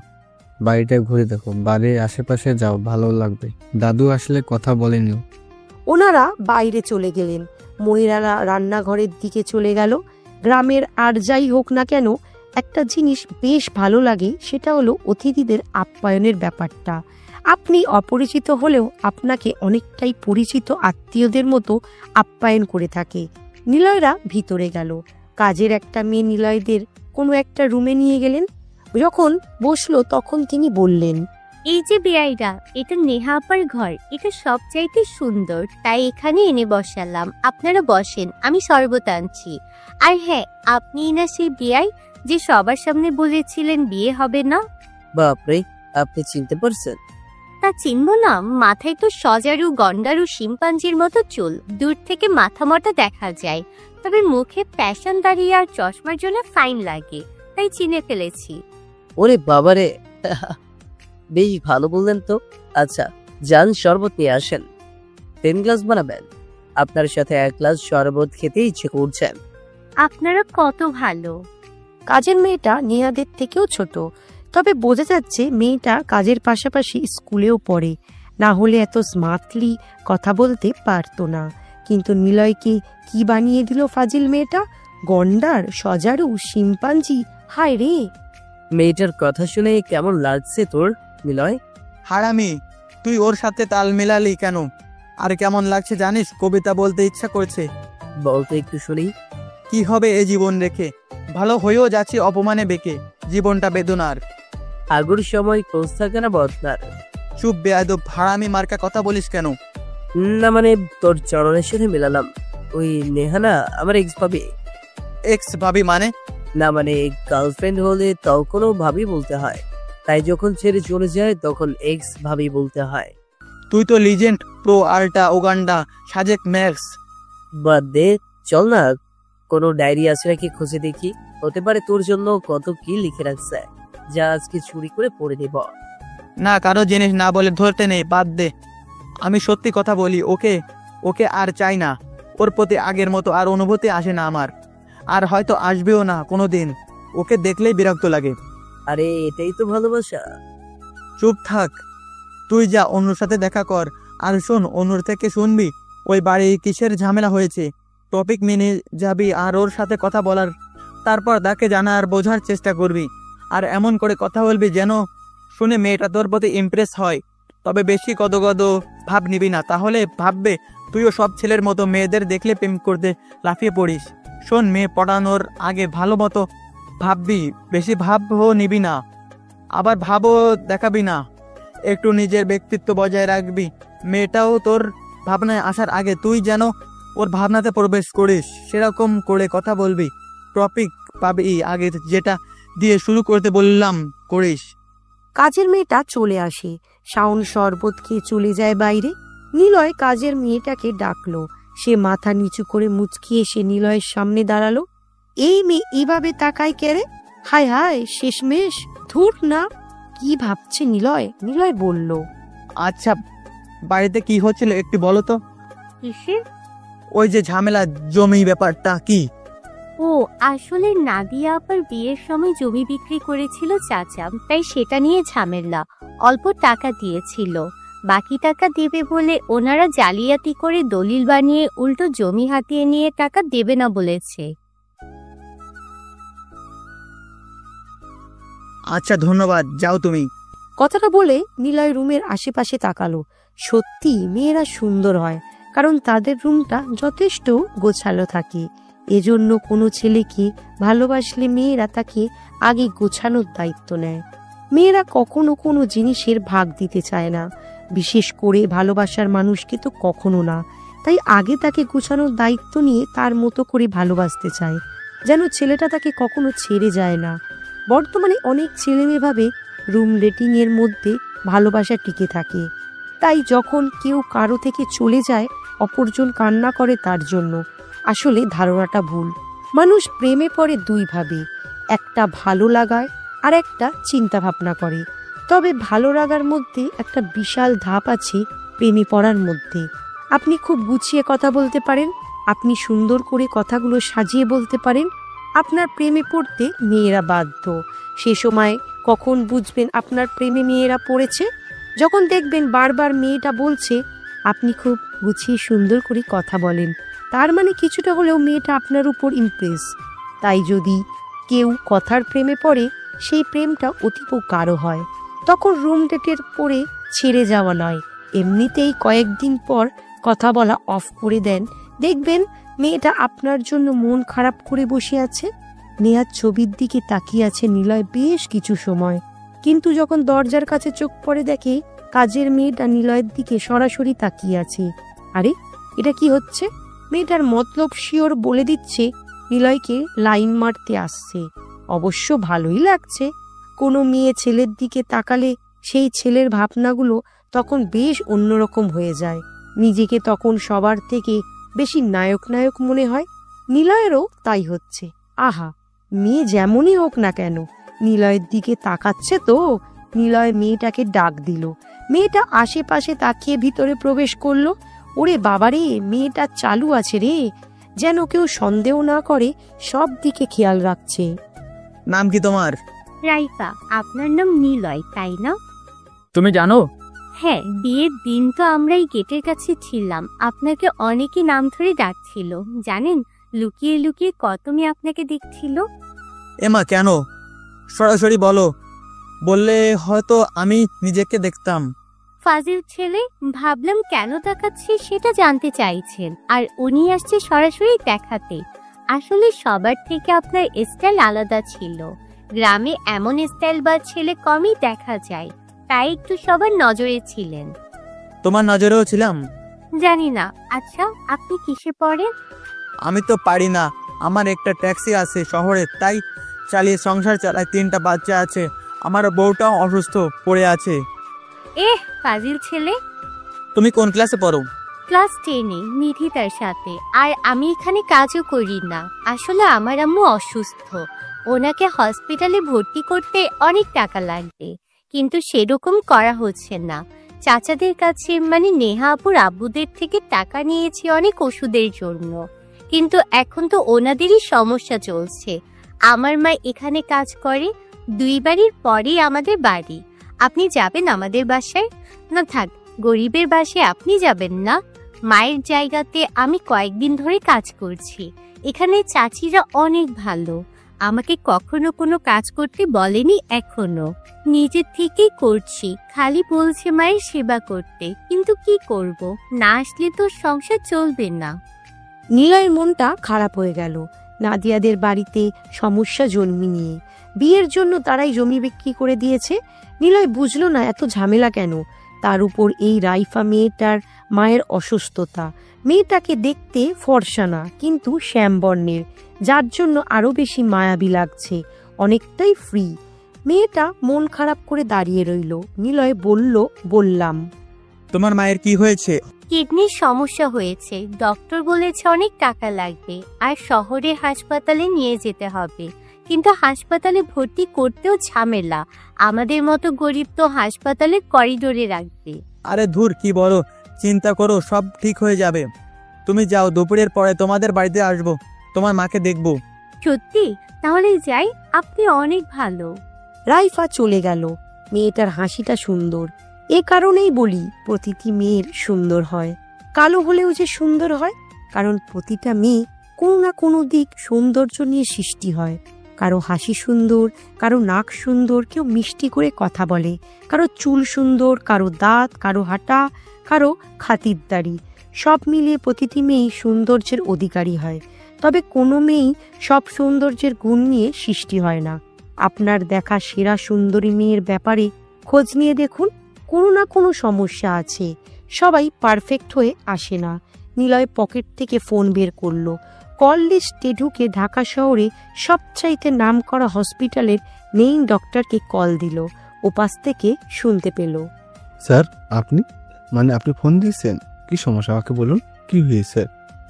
বাড়িটা ঘুরে দেখো, বাড়ির আশেপাশে যাও, ভালো লাগবে। দাদু আসলে কথা বলে নিও। ওনারা বাইরে চলে গেলেন। মহিলারা রান্নাঘরের দিকে চলে গেল। গ্রামের আর যাই হোক না কেন, একটা জিনিস বেশ ভালো লাগে, সেটা হলো অতিথিদের আপ্যায়নের ব্যাপারটা। আপনি অপরিচিত হলেও আপনাকে অনেকটাই পরিচিত আত্মীয়দের মতো আপ্যায়ন করে থাকে। নিলয়রা ভিতরে গেল। কাজের একটা মেয়ে নিলয়দের কোনো একটা রুমে নিয়ে গেলেন। যখন বসলো তখন তিনি বললেন, এই যে বেআইরা, এটা নেহা আপার ঘর। এটা সবচাইতে সুন্দর, তাই এখানে এনে বসালাম। আপনারা বসেন, আমি শরবত আনছি। আর হ্যাঁ, আপনি না সেই বেআই যে সবার সামনে বলেছিলেন বিয়ে হবে না? বাপরে, আপনি চিনতে পারছেন? তা চিনবো না? মাথায় তো সজারু, গন্ডারু, শিম্পাঞ্জির মতো চুল, দূর থেকে মাথা মোটা দেখা যায়, তবে মুখে প্যাশন দাঁড়িয়ে আর চশমার জন্য ফাইন লাগে, তাই চিনে ফেলেছি। ওরে বাবারে, বেশ ভালো বললেন তো। আচ্ছা যান, শরবত নিয়ে আসেন। 3 গ্লাস বানাবেন? আপনার সাথে 1 গ্লাস শরবত খেতে ইচ্ছে করছে। আপনারা কত ভালো। কাজের মেয়েটা নেহাদের থেকেও ছোট, তবে বোঝা যাচ্ছে মেয়েটা কাজের পাশাপাশি স্কুলেও পড়ে, না হলে এত স্মার্টলি কথা বলতে পারতো না। কিন্তু নিলয়কে কি বানিয়ে দিল ফাজিল মেয়েটা! গন্ডার, সজারু, শিম্পাঞ্জি, হায় রে! মেয়েটার কথা শুনে কেমন লাগছে তোর নিলয়? হারামি, তুই ওর সাথে তাল মেলালি কেন? আর কেমন লাগছে জানিস? কবিতা বলতে ইচ্ছা করছে। বলতে একটু শুনি। কি হবে এ জীবন রেখে, ভালো হয়েও যাচ্ছে অপমানে বেঁকে, জীবনটা বেদনার। আগুর সময় খোঁজ থাকে না বদনার। চুপ বেয়াদব, হারামি মার্কা কথা বলিস কেন? না মানে তোর চরণের সাথে মেলালাম। ওই নেহানা আমার এক্স ভাবি। এক্স ভাবি মানে? না মানে গার্লফ্রেন্ড হলে তখনও ভাবি বলতে হয়, তাই যখন ছেড়ে চলে যায় তখন এক্স ভাবি বলতে হয়। তুই তো legend, pro, ultra, Uganda, Sajek, max. বাদ দে, চল না কোনো ডায়েরি আছে নাকি খুঁজে দেখি। হতে পারে তোর জন্য কত কি লিখে রাখছে, যা আজকে চুরি করে পড়ে নিব। না, কারো জিনিস না বলে ধরতে নেই, বাদ দে। আমি সত্যি কথা বলি, ওকে আর চাই না। ওর প্রতি আগের মতো আর অনুভূতি আসে না আমার, আর হয়তো আসবেও না কোনোদিন। ওকে দেখলেই বিরক্ত লাগে। আরে এটাই তো ভালোবাসা। চুপ থাক, তুই যা অনুর সাথে দেখা কর। আর শোন, অনুর থেকে শুনবি ওই বাড়ি কিসের ঝামেলা হয়েছে। টপিক মেনে যাবি আর ওর সাথে কথা বলার, তারপর তাকে জানার বোঝার চেষ্টা করবি। আর এমন করে কথা বলবি যেন শুনে মেয়েটা তোর প্রতি ইমপ্রেস হয়। তবে বেশি গদগদ ভাব নিবি না, তাহলে ভাববে তুইও সব ছেলের মতো মেয়েদের দেখলে প্রেম করতে লাফিয়ে পড়িস। শোন, মেয়ে পড়ানোর আগে ভালো মতো ভাববি, বেশি ভাবও নিবি না, আবার ভাবও দেখাবি না। একটু নিজের ব্যক্তিত্ব বজায় রাখবি। মেয়েটাও তোর ভাবনায় আসার আগে তুই যেন ওর ভাবনাতে প্রবেশ করিস, সেরকম করে কথা বলবি। টপিক পাবি আগে, যেটা দিয়ে শুরু করতে বললাম করিস। কাজের মেয়েটা চলে আসে। শাওন শরবত খেয়ে চলে যায় বাইরে। নিলয় কাজের মেয়েটাকে ডাকলো। সে মাথা নিচু করে মুচকি এসে নিলয়ের সামনে দাঁড়ালো। এই মেয়ে এইভাবে তাকায় কেড়ে? হায় হায়, শেষমেশ। ধুর না, কি ভাবছে নিলয়? নিলয় বলল, আচ্ছা, বাড়িতে কি হচ্ছিল একটু বলো তো। কিসের? ওই যে ঝামেলা, জমি ব্যাপারটা কি? ও, আসলে নাদিয়া আপার বিয়ের সময় জমি বিক্রি করেছিল চাচা, তাই সেটা নিয়ে ঝামেলা। অল্প টাকা দিয়েছিল, বাকি টাকা দেবে বলে ওনারা জালিয়াতি করে দলিল বানিয়ে উল্টো জমি হাতিয়ে নিয়ে টাকা দেবে না বলেছে। আচ্ছা ধন্যবাদ, যাও তুমি। কথাটা বলে নিলয় রুমের আশেপাশে তাকালো। সত্যি মেয়েরা সুন্দর হয়, কারণ তাদের রুমটা যথেষ্ট গোছালো থাকে। এজন্য কোনো ছেলেকে ভালোবাসলে মেয়েরা তাকে আগে গোছানোর দায়িত্ব নেয়। মেয়েরা কখনো কোনো জিনিসের ভাগ দিতে চায় না, বিশেষ করে ভালোবাসার মানুষকে তো কখনো না। তাই আগে তাকে গোছানোর দায়িত্ব নিয়ে তার মতো করে ভালোবাসতে চায়, যেন ছেলেটা তাকে কখনো ছেড়ে যায় না। বর্তমানে অনেক ছেলেমেয়ে ভাবে রুম রেটিং এর মধ্যে ভালোবাসা টিকে থাকে, তাই যখন কেউ কারো থেকে চলে যায় অপরজন কান্না করে তার জন্য। আসলে ধারণাটা ভুল। মানুষ প্রেমে পড়ে দুই ভাবে, একটা ভালো লাগায় আর একটা চিন্তা ভাবনা করে। তবে ভালো লাগার মধ্যে একটা বিশাল ধাপ আছে প্রেমে পড়ার মধ্যে। আপনি খুব গুছিয়ে কথা বলতে পারেন, আপনি সুন্দর করে কথাগুলো সাজিয়ে বলতে পারেন, আপনার প্রেমে পড়তে মেয়েরা বাধ্য। সে সময় কখন বুঝবেন আপনার প্রেমে মেয়েরা পড়েছে? যখন দেখবেন বারবার মেয়েটা বলছে আপনি খুব গুছিয়ে সুন্দর করে কথা বলেন, তার মানে কিছুটা হলেও মেয়েটা আপনার উপর ইমপ্রেস। তাই যদি কেউ কথার প্রেমে পড়ে, সেই প্রেমটা অতীব গাঢ় হয়। তখন রুম ডেটের পরে ছেড়ে যাওয়া নয়, এমনিতেই কয়েকদিন পর কথা বলা অফ করে দেন। দেখবেন মেয়েটা আপনার জন্য মন খারাপ করে বসে আছে। নেহার ছবির দিকে তাকিয়ে আছে নিলয় বেশ কিছু সময়, কিন্তু যখন দরজার কাছে চোখ পড়ে দেখে কাজের মেয়েটা নিলয়ের দিকে সরাসরি তাকিয়ে আছে। আরে এটা কি হচ্ছে? মেয়েটার মতলব শিওর বলে দিচ্ছে নিলয়কে লাইন মারতে আসছে। অবশ্য ভালোই লাগছে। কোনো মেয়ে ছেলের দিকে তাকালে সেই ছেলের ভাবনাগুলো তখন বেশ অন্যরকম হয়ে যায়। নিজেকে তখন সবার থেকে বেশি নায়ক নায়ক মনে হয়। নিলয়েরও তাই হচ্ছে। আহা, মেয়ে যেমনই হোক না কেন নিলয়ের দিকে তাকাচ্ছে তো। নিলয় মেয়েটাকে ডাক দিল। মেয়েটা আশেপাশে তাকিয়ে ভিতরে প্রবেশ করলো। ওরে বাবারে, মেয়েটা চালু আছে রে, যেন কেউ সন্দেহ না করে সব দিকে খেয়াল রাখছে। নাম কি তোমার? রাইফা। আপনার নাম নিলয়, তাই না? তুমি জানো? হ্যাঁ, বিয়ের দিন তো আমরাই গেটের কাছে ছিলাম। আপনাকে অনেকে নাম ধরে ডাকছিল। জানেন, লুকিয়ে লুকিয়ে কত মেয়ে আপনাকে দেখছিল। এমা কেন? সরাসরি বলো, বললে হয়তো আমি নিজেকে দেখতাম। ফাজিল ছেলে, ভাবলাম কেন দেখাচ্ছি সেটা জানতে চাইছেন, আর উনি আসছে সরাসরি দেখাতে। আসলে সবার থেকে আপনার স্টাইল আলাদা ছিল। গ্রামে এমন স্টাইল বা ছেলে কমই দেখা যায়, তাই একটু সবার নজরে ছিলেন। তোমার নজরেও ছিলাম? জানি না। আচ্ছা, আপনি কিসে পড়েন? আমি তো পারি না। আমার একটা ট্যাক্সি আছে শহরে, তাই চালিয়ে সংসার চালাই। 3টা বাচ্চা আছে। আমার বউটাও অসুস্থ পড়ে আছে। ফাজিল ছেলে। তুমি কোন ক্লাসে পড়ো? ক্লাস 10-এ, নিধিতার সাথে। আর আমি এখানে কাজও করি না। আসলে আমার আম্মু অসুস্থ। ওনাকে হসপিটালে ভর্তি করতে অনেক টাকা লাগবে, কিন্তু সেরকম করা হচ্ছে না। চাচাদের কাছে, মানে নেহা আপুর আব্বুদের থেকে টাকা নিয়েছি অনেক ওষুধের জন্য, কিন্তু এখন তো ওনাদেরই সমস্যা চলছে। আমার মা এখানে কাজ করে। 2 বাড়ির পরেই আমাদের বাড়ি। আপনি যাবেন আমাদের বাসায়? না থাক, গরিবের বাসায় আপনি যাবেন না। মায়ের জায়গাতে আমি কয়েকদিন ধরে কাজ করছি। এখানে চাচিরা অনেক ভালো। আমাকে কখনো কোনো কাজ করতে বলেনি এখনো। নিজের থেকেই করছি। খালি বলছে মায়ের সেবা করতে, কিন্তু কি করব, না আসলে তো সংসার চলবে না। নিলয়ের মনটা খারাপ হয়ে গেল। নাদিয়াদের বাড়িতে সমস্যা জন্মি নিয়ে বিয়ের জন্য তারাই জমি বিক্রি করে দিয়েছে। নিলয় বুঝলো না এত ঝামেলা কেন। তার উপর এই রাইফা মেয়েটার মায়ের অসুস্থতা। মেয়েটাকে দেখতে ফর্সা না, কিন্তু শ্যামবর্ণের, যার জন্য আরো বেশি মায়াবী লাগছে। অনেকটাই ফ্রি। মেয়েটা মন খারাপ করে দাঁড়িয়ে রইল। নিলয় বললাম, তোমার মায়ের কি হয়েছে? কিডনির সমস্যা হয়েছে। ডক্টর বলেছে অনেক টাকা লাগবে, আর শহরের হাসপাতালে নিয়ে যেতে হবে। কিন্তু হাসপাতালে ভর্তি করতেও ঝামেলা। আমাদের মতো গরিব তো হাসপাতালের করিডোরে রাখবে। আরে ধুর, কি বলো? চিন্তা করো, সব ঠিক হয়ে যাবে। তুমি যাও, দুপুরের পরে তোমাদের বাড়িতে আসবো, তোমার মাকে দেখবো। সত্যি? তাহলে যাই। আপনি অনেক ভালো। রাইফা চলে গেল। মেয়েটার হাসিটা সুন্দর। এ কারণেই বলি প্রতিটি মেয়ের সুন্দর হয়। কালো হলেও যে সুন্দর হয়, কারণ প্রতিটা মেয়ে কোনো না কোনো দিক সৌন্দর্য নিয়ে সৃষ্টি হয়। কারো হাসি সুন্দর, কারো নাক সুন্দর, কেউ মিষ্টি করে কথা বলে, কারো চুল সুন্দর, কারো দাঁত, কারো হাঁটা, কারো খাতিরদারি। সব মিলিয়ে প্রতিটি মেয়েই সৌন্দর্যের অধিকারী হয়। তবে কোনো মেয়েই সব সৌন্দর্যের গুণ নিয়ে সৃষ্টি হয় না। আপনার দেখা সেরা সুন্দরী মেয়ের ব্যাপারে খোঁজ নিয়ে দেখুন, কোনো না কোনো সমস্যা আছে। সবাই পারফেক্ট হয়ে আসে না। নিলয় পকেট থেকে ফোন বের করলো। কল লিস্টে ঢুকে ঢাকা শহরে সবচাইতে নামকরা হসপিটালের মেইন ডক্টরকে কল দিল। ওপাশ থেকে শুনতে পেল, স্যার আপনি, মানে আপনি ফোন দিয়েছেন? কি সমস্যা আমাকে বলুন, কি হয়েছে?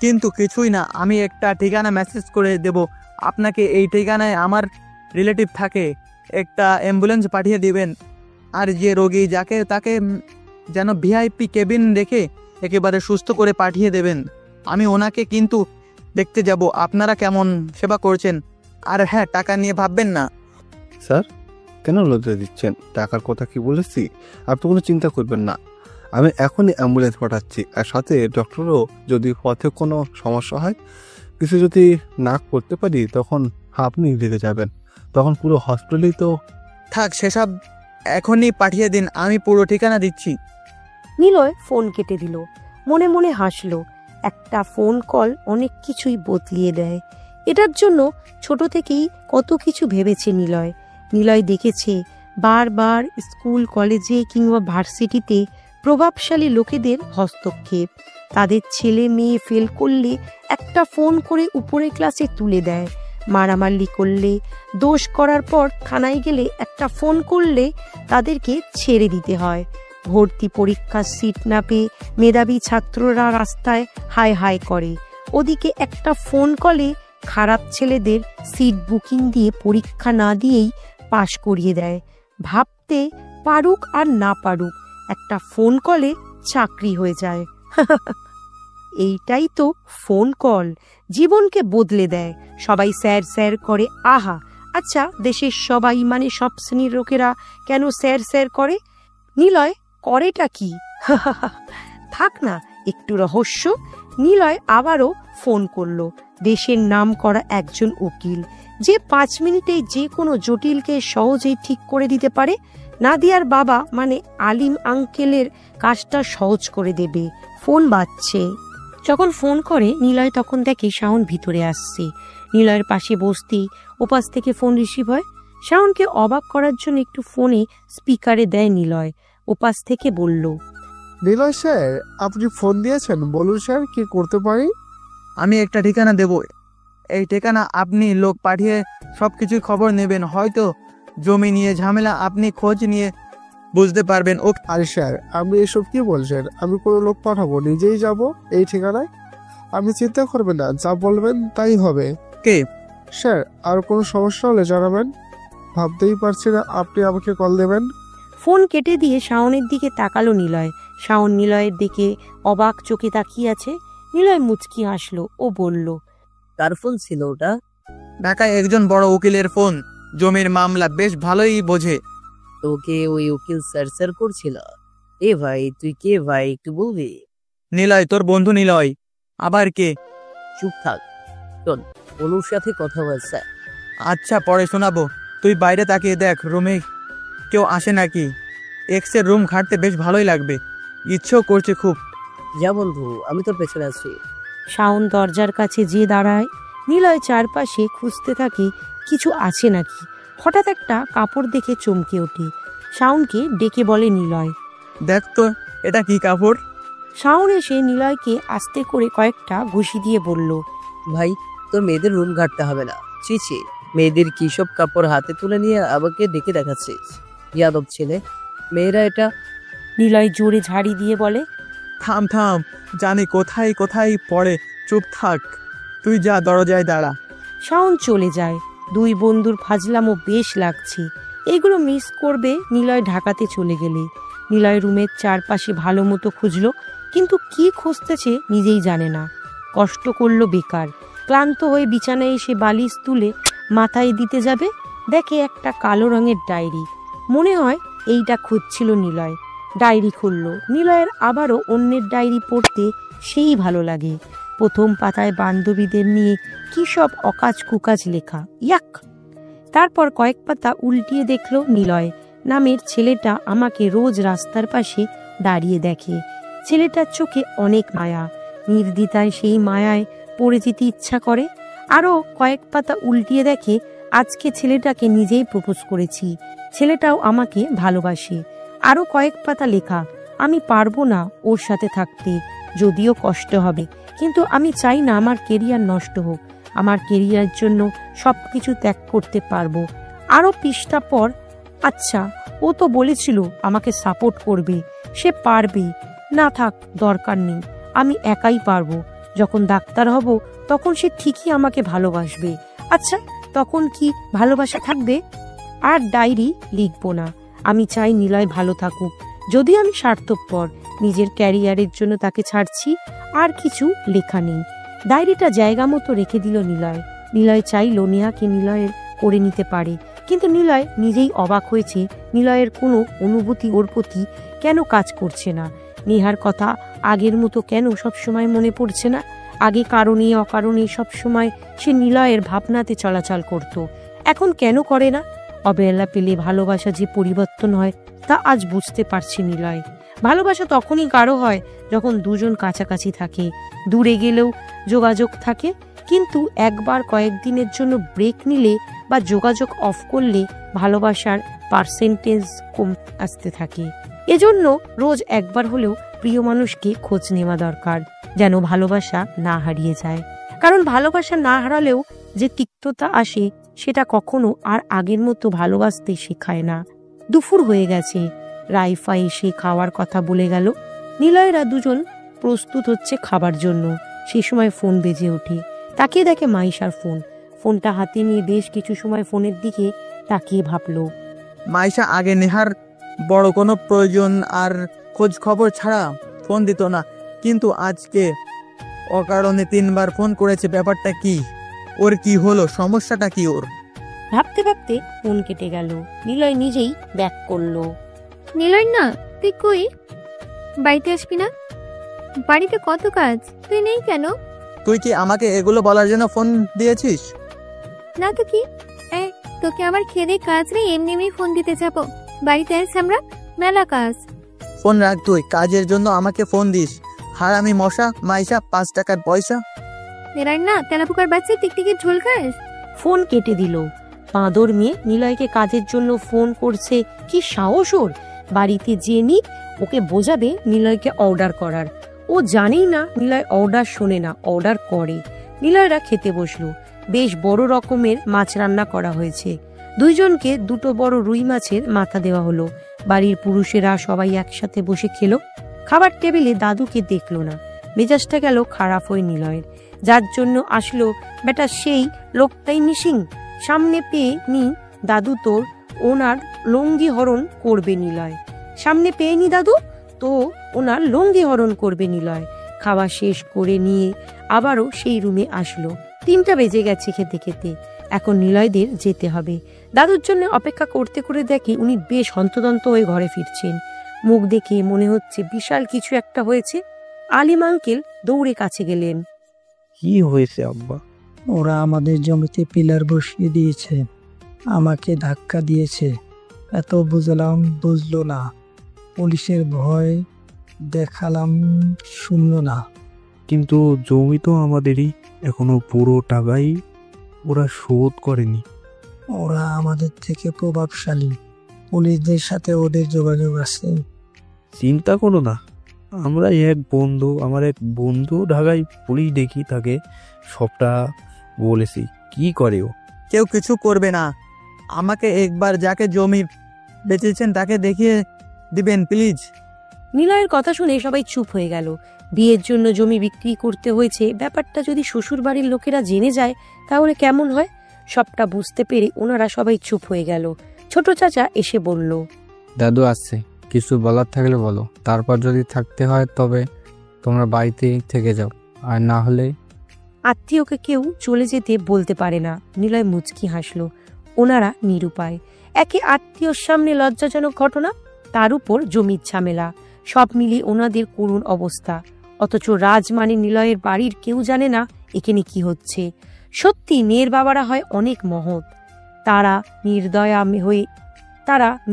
কিন্তু কিছুই না, আমি একটা ঠিকানা মেসেজ করে দেব আপনাকে। এই ঠিকানায় আমার রিলেটিভ থাকে, একটা অ্যাম্বুলেন্স পাঠিয়ে দিবেন। আর যে রোগী যাকে তাকে যেন ভিআইপি কেবিন রেখে একেবারে সুস্থ করে পাঠিয়ে দেবেন। আমি ওনাকে কিন্তু দেখতে যাব আপনারা কেমন সেবা করছেন। আর হ্যাঁ, টাকা নিয়ে ভাববেন না। স্যার কেন লজ্জা দিচ্ছেন? টাকার কথা কি বলেছি? আপনি কোনো চিন্তা করবেন না, আমি এখনই অ্যাম্বুলেন্স পাঠাচ্ছি। আর সাথে ডক্টরও, যদি পথে কোনো সমস্যা হয়, কিছু যদি না করতে পারি, তখন আপনি রেগে যাবেন। তখন পুরো হসপিটালেই তো। থাক, সেসব এখনই পাঠিয়ে দিন, আমি পুরো ঠিকানা দিচ্ছি। নিলয় ফোন কেটে দিল। মনে মনে হাসলো। একটা ফোন কল অনেক কিছুই বদলিয়ে দেয়। এটার জন্য ছোট থেকেই কত কিছু ভেবেছে নিলয়। নিলয় দেখেছে বারবার স্কুল কলেজে কিংবা ভার্সিটিতে প্রভাবশালী লোকেদের হস্তক্ষেপ। তাদের ছেলে মেয়ে ফেল করলে একটা ফোন করে উপরের ক্লাসে তুলে দেয়। মারামারি করলে, দোষ করার পর থানায় গেলে একটা ফোন করলে তাদেরকে ছেড়ে দিতে হয়। ভর্তি পরীক্ষার সিট না পেয়ে মেধাবী ছাত্ররা রাস্তায় হায় হায় করে। ওদিকে একটা ফোন কলে খারাপ ছেলেদের সিট বুকিং দিয়ে পরীক্ষা না দিয়েই পাশ করিয়ে দেয়। ভাবতে পারুক আর না পারুক, একটা ফোন কলে চাকরি হয়ে যায়। এইটাই তো ফোন কল, জীবনকে বদলে দেয়। সবাই স্যার স্যার করে, আহা। আচ্ছা, দেশের সবাই মানে সব শ্রেণীর লোকেরা কেন স্যার স্যার করে? নিলয় করেটা কি? থাক না, একটু রহস্য। নিলয় আবারও ফোন করলো। দেশের নাম করা একজন উকিল, যে 5 মিনিটে যে কোনো জটিলকে সহজেই ঠিক করে দিতে পারে। নাদিয়ার বাবা মানে আলিম আঙ্কেলের কাজটা সহজ করে দেবে। ফোন বাজছে। যখন ফোন করে নিলয় তখন দেখে শাওন ভিতরে আসছে। নিলয়ের পাশে বসতেই ওপাশ থেকে ফোন রিসিভ হয়। শাওনকে অবাক করার জন্য একটু ফোনে স্পিকারে দেয় নিলয়। ওপাশ থেকে বলল, নিলয় স্যার, আপনি ফোন দিয়েছেন, বলুন স্যার কি করতে পারি? আমি একটা ঠিকানা দেব। এই ঠিকানা আপনি লোক পাঠিয়ে সব কিছু খবর নেবেন। হয়তো জমি নিয়ে ঝামেলা, আপনি খোঁজ নিয়ে বুঝতে পারবেন। ও আরে স্যার, আপনি এসব কি বলছেন? আমি কোনো লোক পাঠাবো, নিজেই যাব এই ঠিকানায়। আপনি চিন্তা করবেন না, যা বলবেন তাই হবে। কে? স্যার, আর কোনো সমস্যা হলে জানাবেন। ভাবতেই পারছি না আপনি আমাকে কল দেবেন। ফোন কেটে দিয়ে শাওনের দিকে তাকালো নিলয়। শাওন নিলয়ের দিকে অবাক চোখে তাকিয়ে আছে। নিলয় মুচকি হাসলো ও বলল, কার ফোন ছিল ওটা? ঢাকায় একজন বড় উকিলের ফোন। জমির মামলা বেশ ভালোই বোঝে। তোকে ওই উকিল স্যার স্যার করছিল? এ ভাই, তুই কে ভাই, একটু বলবি? নিলয়, তোর বন্ধু নিলয়। আবার কে? চুপ থাক, শোন, অনুর সাথে কথা বলছে। আচ্ছা, পরে শোনাবো। তুই বাইরে তাকিয়ে দেখ, রুমে কেউ আসে নাকি। এক্সের রুম ঘাটতে বেশ ভালোই লাগবে, ইচ্ছেও করছে খুব। যা বন্ধু, আমি তোর পেছনে আছি। শাওন দরজার কাছে যে দাঁড়ায়। নিলয় চারপাশে খুঁজতে থাকে কিছু আছে নাকি। হঠাৎ একটা কাপড় দেখে চমকে ওঠে। শাওনকে ডেকে বলে নিলয়, দেখ তো এটা কি কাপড়। শাওন এসে নিলয়কে আস্তে করে কয়েকটা ঘুষি দিয়ে বলল, ভাই, তোর মেয়েদের রুম ঘাটতে হবে না। চিচি, মেয়েদের কি সব কাপড় হাতে তুলে নিয়ে আমাকে ডেকে দেখাচ্ছিস? ইয়াদব ছেলে, মেয়েরা এটা। নিলয় জোরে ঝাড়ি দিয়ে বলে, থাম থাম, জানি কোথায় কোথায় পড়ে, চুপ থাক। তুই যা, দরজায় দাঁড়া। শাওন চলে যায়। দুই বন্ধুর ফাজলামও বেশ লাগছে। এগুলো মিস করবে নিলয় ঢাকাতে চলে গেলে। নিলয় রুমের চারপাশে ভালো মতো খুঁজলো, কিন্তু কি খুঁজতেছে নিজেই জানে না। কষ্ট করলো বেকার। ক্লান্ত হয়ে বিছানায় এসে বালিশ তুলে মাথায় দিতে যাবে, দেখে একটা কালো রঙের ডায়েরি। মনে হয় এইটা খুঁজছিল নিলয়। ডায়েরি খুলল। নিলয়ের আবারও অন্যের ডায়েরি পড়তে সেই ভালো লাগে। প্রথম পাতায় বান্ধবীদের নিয়ে কি সব অকাজ কুকাজ লেখা, ইয়াক। তারপর কয়েক পাতা উল্টিয়ে দেখল নিলয় নামের ছেলেটা আমাকে রোজ রাস্তার পাশে দাঁড়িয়ে দেখে। ছেলেটার চোখে অনেক মায়া। নির্দ্বিধায় সেই মায়ায় পড়ে যেতে ইচ্ছা করে। আরও কয়েক পাতা উল্টিয়ে দেখে আজকে ছেলেটাকে নিজেই প্রপোজ করেছি, ছেলেটাও আমাকে ভালোবাসে। আরও কয়েক পাতা লেখা, আমি পারবো না ওর সাথে থাকতে, যদিও কষ্ট হবে, কিন্তু আমি চাই না আমার কেরিয়ার নষ্ট হোক। আমার কেরিয়ারের জন্য সব কিছু ত্যাগ করতে পারবো। আরও পৃষ্ঠা পর, আচ্ছা ও তো বলেছিল আমাকে সাপোর্ট করবে, সে পারবে। না থাক, দরকার নেই, আমি একাই পারবো। যখন ডাক্তার হব তখন সে ঠিকই আমাকে ভালোবাসবে। আচ্ছা, তখন কি ভালোবাসা থাকবে? আর ডায়েরি লিখবো না। আমি চাই নিলয় ভালো থাকুক। যদি আমি স্বার্থপর, নিজের ক্যারিয়ারের জন্য তাকে ছাড়ছি, আর কিছু লেখা নেই। ডায়েরিটা জায়গা মতো রেখে দিল নিলয়। নিলয় চাইলো নেহাকে নিলয়ের করে নিতে পারে, কিন্তু নিলয় নিজেই অবাক হয়েছে নিলয়ের কোনো অনুভূতি ওর প্রতি কেন কাজ করছে না। নেহার কথা আগের মতো কেন সবসময় মনে পড়ছে না। আগে কারণে অকারণে সবসময় সে নিলয়ের ভাবনাতে চলাচল করত, এখন কেন করে না? অবহেলা পেলে ভালোবাসা যে পরিবর্তন হয় তা আজ বুঝতে পারছি নিলয়। ভালোবাসা তখনই গাঢ় হয় যখন দুজন কাছাকাছি থাকে, দূরে গেলেও যোগাযোগ থাকে। কিন্তু একবার কয়েকদিনের জন্য ব্রেক নিলে বা যোগাযোগ অফ করলে ভালোবাসার পার্সেন্টেজ কম আসতে থাকে। এজন্য রোজ একবার হলেও প্রিয় মানুষকে খোঁজ নেওয়া দরকার, যেন ভালোবাসা না হারিয়ে যায়। কারণ ভালোবাসা না হারালেও যে তিক্ততা আসে সেটা কখনো আর আগের মতো ভালোবাসতে শেখায় না। দুপুর হয়ে গেছে, রাইফা এসে খাওয়ার কথা বলে গেল। নিলয়রা দুজন প্রস্তুত হচ্ছে খাবার জন্য। সেই সময় ফোন বেজে ওঠে। তাকিয়ে দেখে মাইশার ফোন। ফোনটা হাতে নিয়ে বেশ কিছু সময় ফোনের দিকে তাকিয়ে ভাবলো। মাইশা আগে নেহার বড় কোনো প্রয়োজন আর খোঁজ খবর ছাড়া ফোন দিত না, কিন্তু আজকে অকারণে 3 বার ফোন করেছে। ব্যাপারটা কি? ওর কি হলো? সমস্যাটা কি ওর? ভাবতে ভাবতে ফোন কেটে গেল। নিলয় নিজেই ব্যাক করলো। নিলয় না, তুই কই? বাড়িতে আসবি না? বাড়িতে কত কাজ, তুই নেই কেন? তুই কি আমাকে এগুলো বলার জন্য ফোন দিয়েছিস? না তো কি, তোকে আমার খেদে কাজ নেই, এমনি এমনি ফোন দিতে যাব? বাড়িতে আস, আমরা মেলা কাজ। ফোন রাখ, তুই কাজের জন্য আমাকে ফোন দিস। হারামি মশা মাইশা, 5 টাকার পয়সা। নিলয় না, তেলাপুকার বাচ্চা টিকটিকির ঝোল খাস? ফোন কেটে দিল। বাঁদর মেয়ে নিলয়কে কাজের জন্য ফোন করছে, কি সাহস ওর! বাড়িতে যেয়ে ওকে বোঝাবে নিলয়কে অর্ডার করার। ও জানেই না নিলয় অর্ডার শোনে না, অর্ডার করে। নিলয়রা খেতে বসলো। বেশ বড় রকমের মাছ রান্না করা হয়েছে। দুইজনকে 2টো বড় রুই মাছের মাথা দেওয়া হলো। বাড়ির পুরুষেরা সবাই একসাথে বসে খেলো। খাবার টেবিলে দাদুকে দেখলো না। মেজাজটা গেল খারাপ হয়ে নিলয়ের। যার জন্য আসলো বেটা সেই লোকটাই মিসিং। সামনে পেয়ে দাদু তোর ওনার লঙ্গি হরণ করবে নিলয়। সামনে পেয়ে দাদু তো ওনার লঙ্গি হরণ করবে নিলয়। খাওয়া শেষ করে নিয়ে আবারও সেই রুমে আসলো। 3টা বেজে গেছে খেতে খেতে। এখন নিলয়দের যেতে হবে। দাদুর জন্য অপেক্ষা করতে করে দেখে উনি বেশ হন্তদন্ত হয়ে ঘরে ফিরছেন। মুখ দেখে মনে হচ্ছে বিশাল কিছু একটা হয়েছে। আলিম আঙ্কেল দৌড়ে কাছে গেলেন। কি হয়েছে আব্বা? ওরা আমাদের জমিতে পিলার বসিয়ে দিয়েছে, আমাকে ধাক্কা দিয়েছে। এত বুঝলাম, বুঝলো না। পুলিশের ভয় দেখালাম, শুনলো না। কিন্তু জমি তো আমাদেরই, এখনো পুরো টাকাই ওরা শোধ করেনি। ওরা আমাদের থেকে প্রভাবশালী, পুলিশদের সাথে ওদের যোগাযোগ আছে। চিন্তা করো না, আমার এক বন্ধু ঢাকায় পুলিশ দেখি তাকে সবটা বলেছি। কি করে ও? কেউ কিছু করবে না। আমাকে একবার যাকে জমি বেচেছেন তাকে দেখিয়ে দিবেন প্লিজ। নিলয়ের কথা শুনে সবাই চুপ হয়ে গেল। বিয়ের জন্য জমি বিক্রি করতে হয়েছে, ব্যাপারটা যদি শ্বশুর বাড়ির লোকেরা জেনে যায় তাহলে কেমন হয়? সবটা বুঝতে পেরে ওনারা সবাই চুপ হয়ে গেল। ছোট চাচা এসে বলল, দাদু আসছে, কিছু বলার থাকলে বলো। তারপর যদি থাকতে হয় তবে তোমরা বাড়িতে থেকে যাও, আর না হলে। আত্মীয়কে কেউ চলে যেতে বলতে পারে না। নিলয় মুচকি হাসলো। ওনারা নিরুপায়। একে আত্মীয়র সামনে লজ্জাজনক ঘটনা, তার উপর জমির ঝামেলা, সব মিলিয়ে ওনাদের করুণ অবস্থা। অথচ রাজ মানে নিলয়ের বাড়ির কেউ জানে না এখানে কি হচ্ছে। সত্যি মেয়ের বাবারা হয় অনেক মহৎ। তারা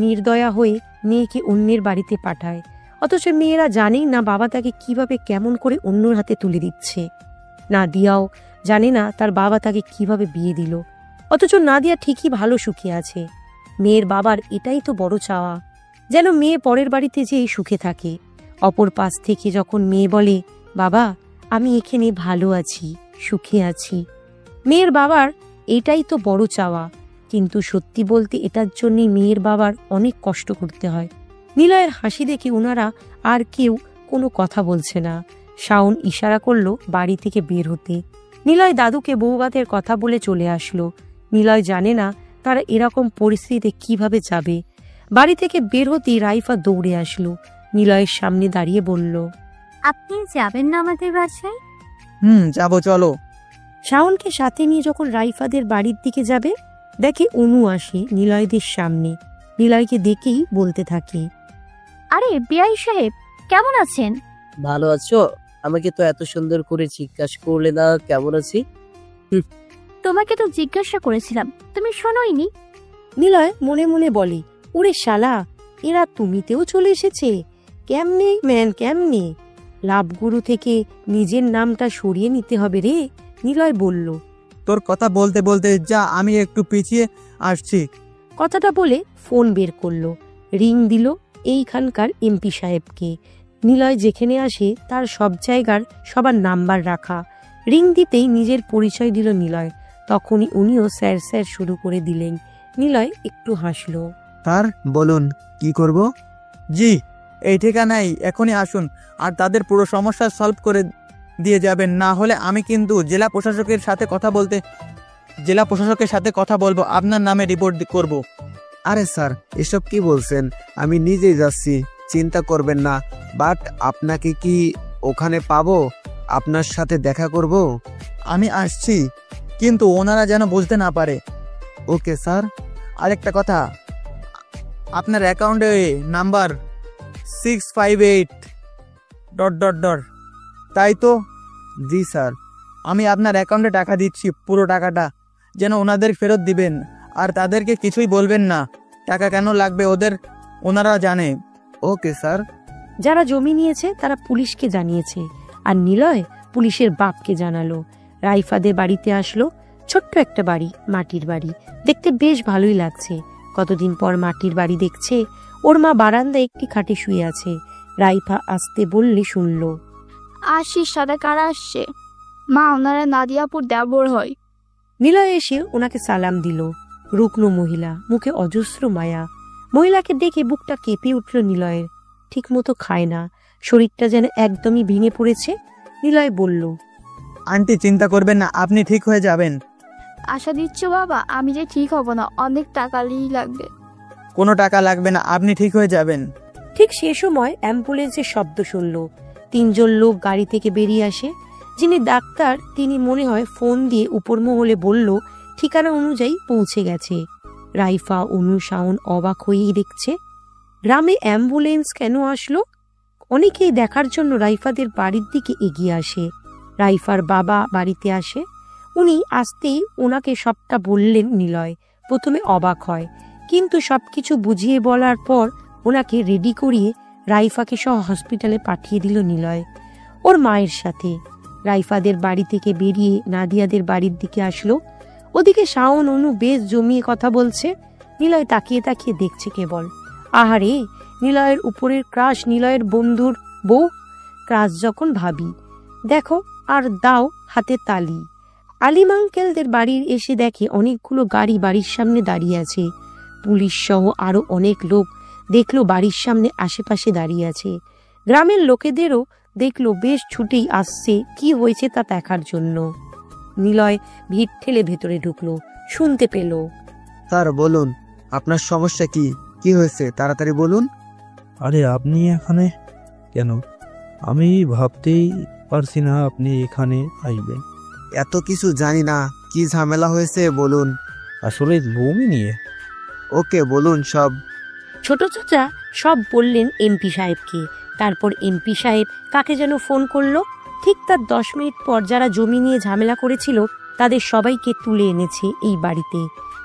নির্দয়া হয়ে মেয়েকে অন্যের বাড়িতে পাঠায়, অথচ মেয়েরা জানেই না বাবা তাকে কিভাবে কেমন করে অন্যর হাতে তুলে দিচ্ছে। নাদিয়াও জানে না তার বাবা তাকে কিভাবে বিয়ে দিল, অথচ নাদিয়া ঠিকই ভালো সুখে আছে। মেয়ের বাবার এটাই তো বড় চাওয়া, যেন মেয়ে পরের বাড়িতে যেয়ে সুখে থাকে। অপর পাশ থেকে যখন মেয়ে বলে, বাবা আমি এখানে ভালো আছি, সুখে আছি, মেয়ের বাবার এটাই তো বড় চাওয়া। কিন্তু সত্যি বলতে এটার জন্যই মেয়ের বাবার অনেক কষ্ট করতে হয়। নিলয়ের হাসি দেখে ওনারা আর কেউ কোনো কথা বলছে না। শাওন ইশারা করলো বাড়ি থেকে বের হতে। নিলয় দাদুকে বউভাতের কথা বলে চলে আসলো। নিলয় জানে না তারা এরকম পরিস্থিতিতে কিভাবে যাবে। বাড়ি থেকে বের হতেই রাইফা দৌড়ে আসলো। নিলয়ের সামনে দাঁড়িয়ে বলল, আপনি যাবেন না আমাদের বাসায়? যাবো, চলো। শাওনকে সাথে নিয়ে যখন রাইফাদের বাড়ির দিকে যাবে, দেখে অনু আসে নিলয়দের সামনে। নিলয়কে দেখেই বলতে থাকে, আরে বিআই সাহেব, কেমন আছেন? ভালো আছো? আমাকে তো এত সুন্দর করে জিজ্ঞাসা করলে না কেমন আছি। তোমাকে তো জিজ্ঞাসা করেছিলাম, তুমি শোনোইনি। নিলয় মনে মনে বলে, ওরে শালা, এরা তুমিতেও চলে এসেছে। কেমনে ম্যান কেমনে? লাভগুরু থেকে নিজের নামটা সরিয়ে নিতে হবে রে। নিলয় বলল, তোর কথা বলতে বলতে যা, আমি একটু পিছিয়ে আসছি। কথাটা বলে ফোন বের করলো, রিং দিল এইখানকার এমপি সাহেবকে। নিলয় যেখানে আসে তার সব জায়গার সবার নাম্বার রাখা। রিং দিতেই নিজের পরিচয় দিল নিলয়। তখনই উনিও স্যার স্যার শুরু করে দিলেন। নিলয় একটু হাসলো। স্যার বলুন, কি করব? জি, এই ঠিকানায় এখনই আসুন আর তাদের পুরো সমস্যা সলভ করে দিয়ে যাবেন। না হলে আমি কিন্তু জেলা প্রশাসকের সাথে কথা বলবো, আপনার নামে রিপোর্ট করব। আরে স্যার, এসব কি বলছেন? আমি নিজেই যাচ্ছি, চিন্তা করবেন না। বাট আপনাকে কি ওখানে পাবো? আপনার সাথে দেখা করব? আমি আসছি, কিন্তু ওনারা যেন বুঝতে না পারে। Okay sir. আরেকটা কথা, আপনার অ্যাকাউন্টে নাম্বার 658... তাই তো? জি স্যার। আমি আপনার অ্যাকাউন্টে টাকা দিচ্ছি, পুরো টাকাটা যেন ওনাদের ফেরত দিবেন। আর তাদেরকে কিছুই বলবেন না, টাকা কেন লাগবে ওনারা জানে। Okay sir. যারা জমি নিয়েছে তারা পুলিশকে জানিয়েছে, আর নিলয় পুলিশের বাপকে জানালো। রাইফাদের বাড়িতে আসলো। ছোট্ট একটা বাড়ি, মাটির বাড়ি, দেখতে বেশ ভালোই লাগছে। কতদিন পর মাটির বাড়ি দেখছে। ওর মা বারান্দায় একটি খাটে শুয়ে আছে। রাইফা আসতে বললে শুনল। আশিস সাথে কারা আসছে? মা, ওনারা নাদিয়াপুর দেবর হয়। নিলয় এসে ওনাকে সালাম দিল। রুগ্ন মহিলা, মুখে অজস্র মায়া। মহিলাকে দেখে বুকটা কেঁপে উঠল নিলয়ের। ঠিক মতো খায় না, শরীরটা যেন একদমই ভেঙে পড়েছে। নিলয় বলল, আন্টি চিন্তা করবেন না, আপনি ঠিক হয়ে যাবেন। আশা দিচ্ছ বাবা? আমি যে ঠিক হব না, অনেক টাকা লাগবে। কোনো টাকা লাগবে না, আপনি ঠিক হয়ে যাবেন। ঠিক সে সময় অ্যাম্বুলেন্সের শব্দ শুনল। 3 জন লোক গাড়ি থেকে বেরিয়ে আসে। যিনি ডাক্তার তিনি মনে হয় ফোন দিয়ে উপর মহলে বলল ঠিকানা অনুযায়ী পৌঁছে গেছে। রাইফা, অনু, শাওন অবাক হয়েই দেখছে গ্রামে অ্যাম্বুলেন্স কেন আসলো। অনেকেই দেখার জন্য রাইফাদের বাড়ির দিকে এগিয়ে আসে। রাইফার বাবা বাড়িতে আসে। উনি আসতেই ওনাকে সবটা বললেন নিলয়। প্রথমে অবাক হয়, কিন্তু সবকিছু বুঝিয়ে বলার পর ওনাকে রেডি করিয়ে রাইফাকে সহ হসপিটালে পাঠিয়ে দিল নিলয় ওর মায়ের সাথে। রাইফাদের বাড়ি থেকে বেরিয়ে নাদিয়াদের বাড়ির দিকে আসলো। ওদিকে শাওন, অনু বেশ জমিয়ে কথা বলছে। নিলয় তাকিয়ে তাকিয়ে দেখছে কেবল। আহারে, নিলয়ের উপরের ক্রাশ, নিলয়ের বন্ধুর বউ। ক্রাশ যখন ভাবি, দেখো আর দাও হাতে তালি। আলিম আঙ্কেলদের বাড়ির এসে দেখে অনেকগুলো গাড়ি বাড়ির সামনে দাঁড়িয়ে আছে। পুলিশ সহ আরো অনেক লোক দেখলো বাড়ির সামনে আশেপাশে দাঁড়িয়ে আছে। গ্রামের লোকেদেরও দেখলো বেশ ছুটেই আসছে কি হয়েছে তা দেখার জন্য। নিলয় ভিড় ঠেলে ভেতরে ঢুকলো। শুনতে পেল, স্যার বলুন, আপনার সমস্যা কি? কি হয়েছে তাড়াতাড়ি বলুন। আরে আপনি এখানে কেন? আমি ভাবতেই পারছি না আপনি এখানে আসবেন। এত কিছু জানি না, কি ঝামেলা হয়েছে বলুন। আসলে বমি নিয়ে। ওকে বলুন সব। ছোট চাচা সব বললেন এমপি সাহেবকে। তারপর এমপি সাহেব কাকে যেন ফোন করলো। ঠিক তার 10 মিনিট পর যারা জমি নিয়ে ঝামেলা করেছিল তাদের সবাইকে তুলে এনেছে এই বাড়িতে।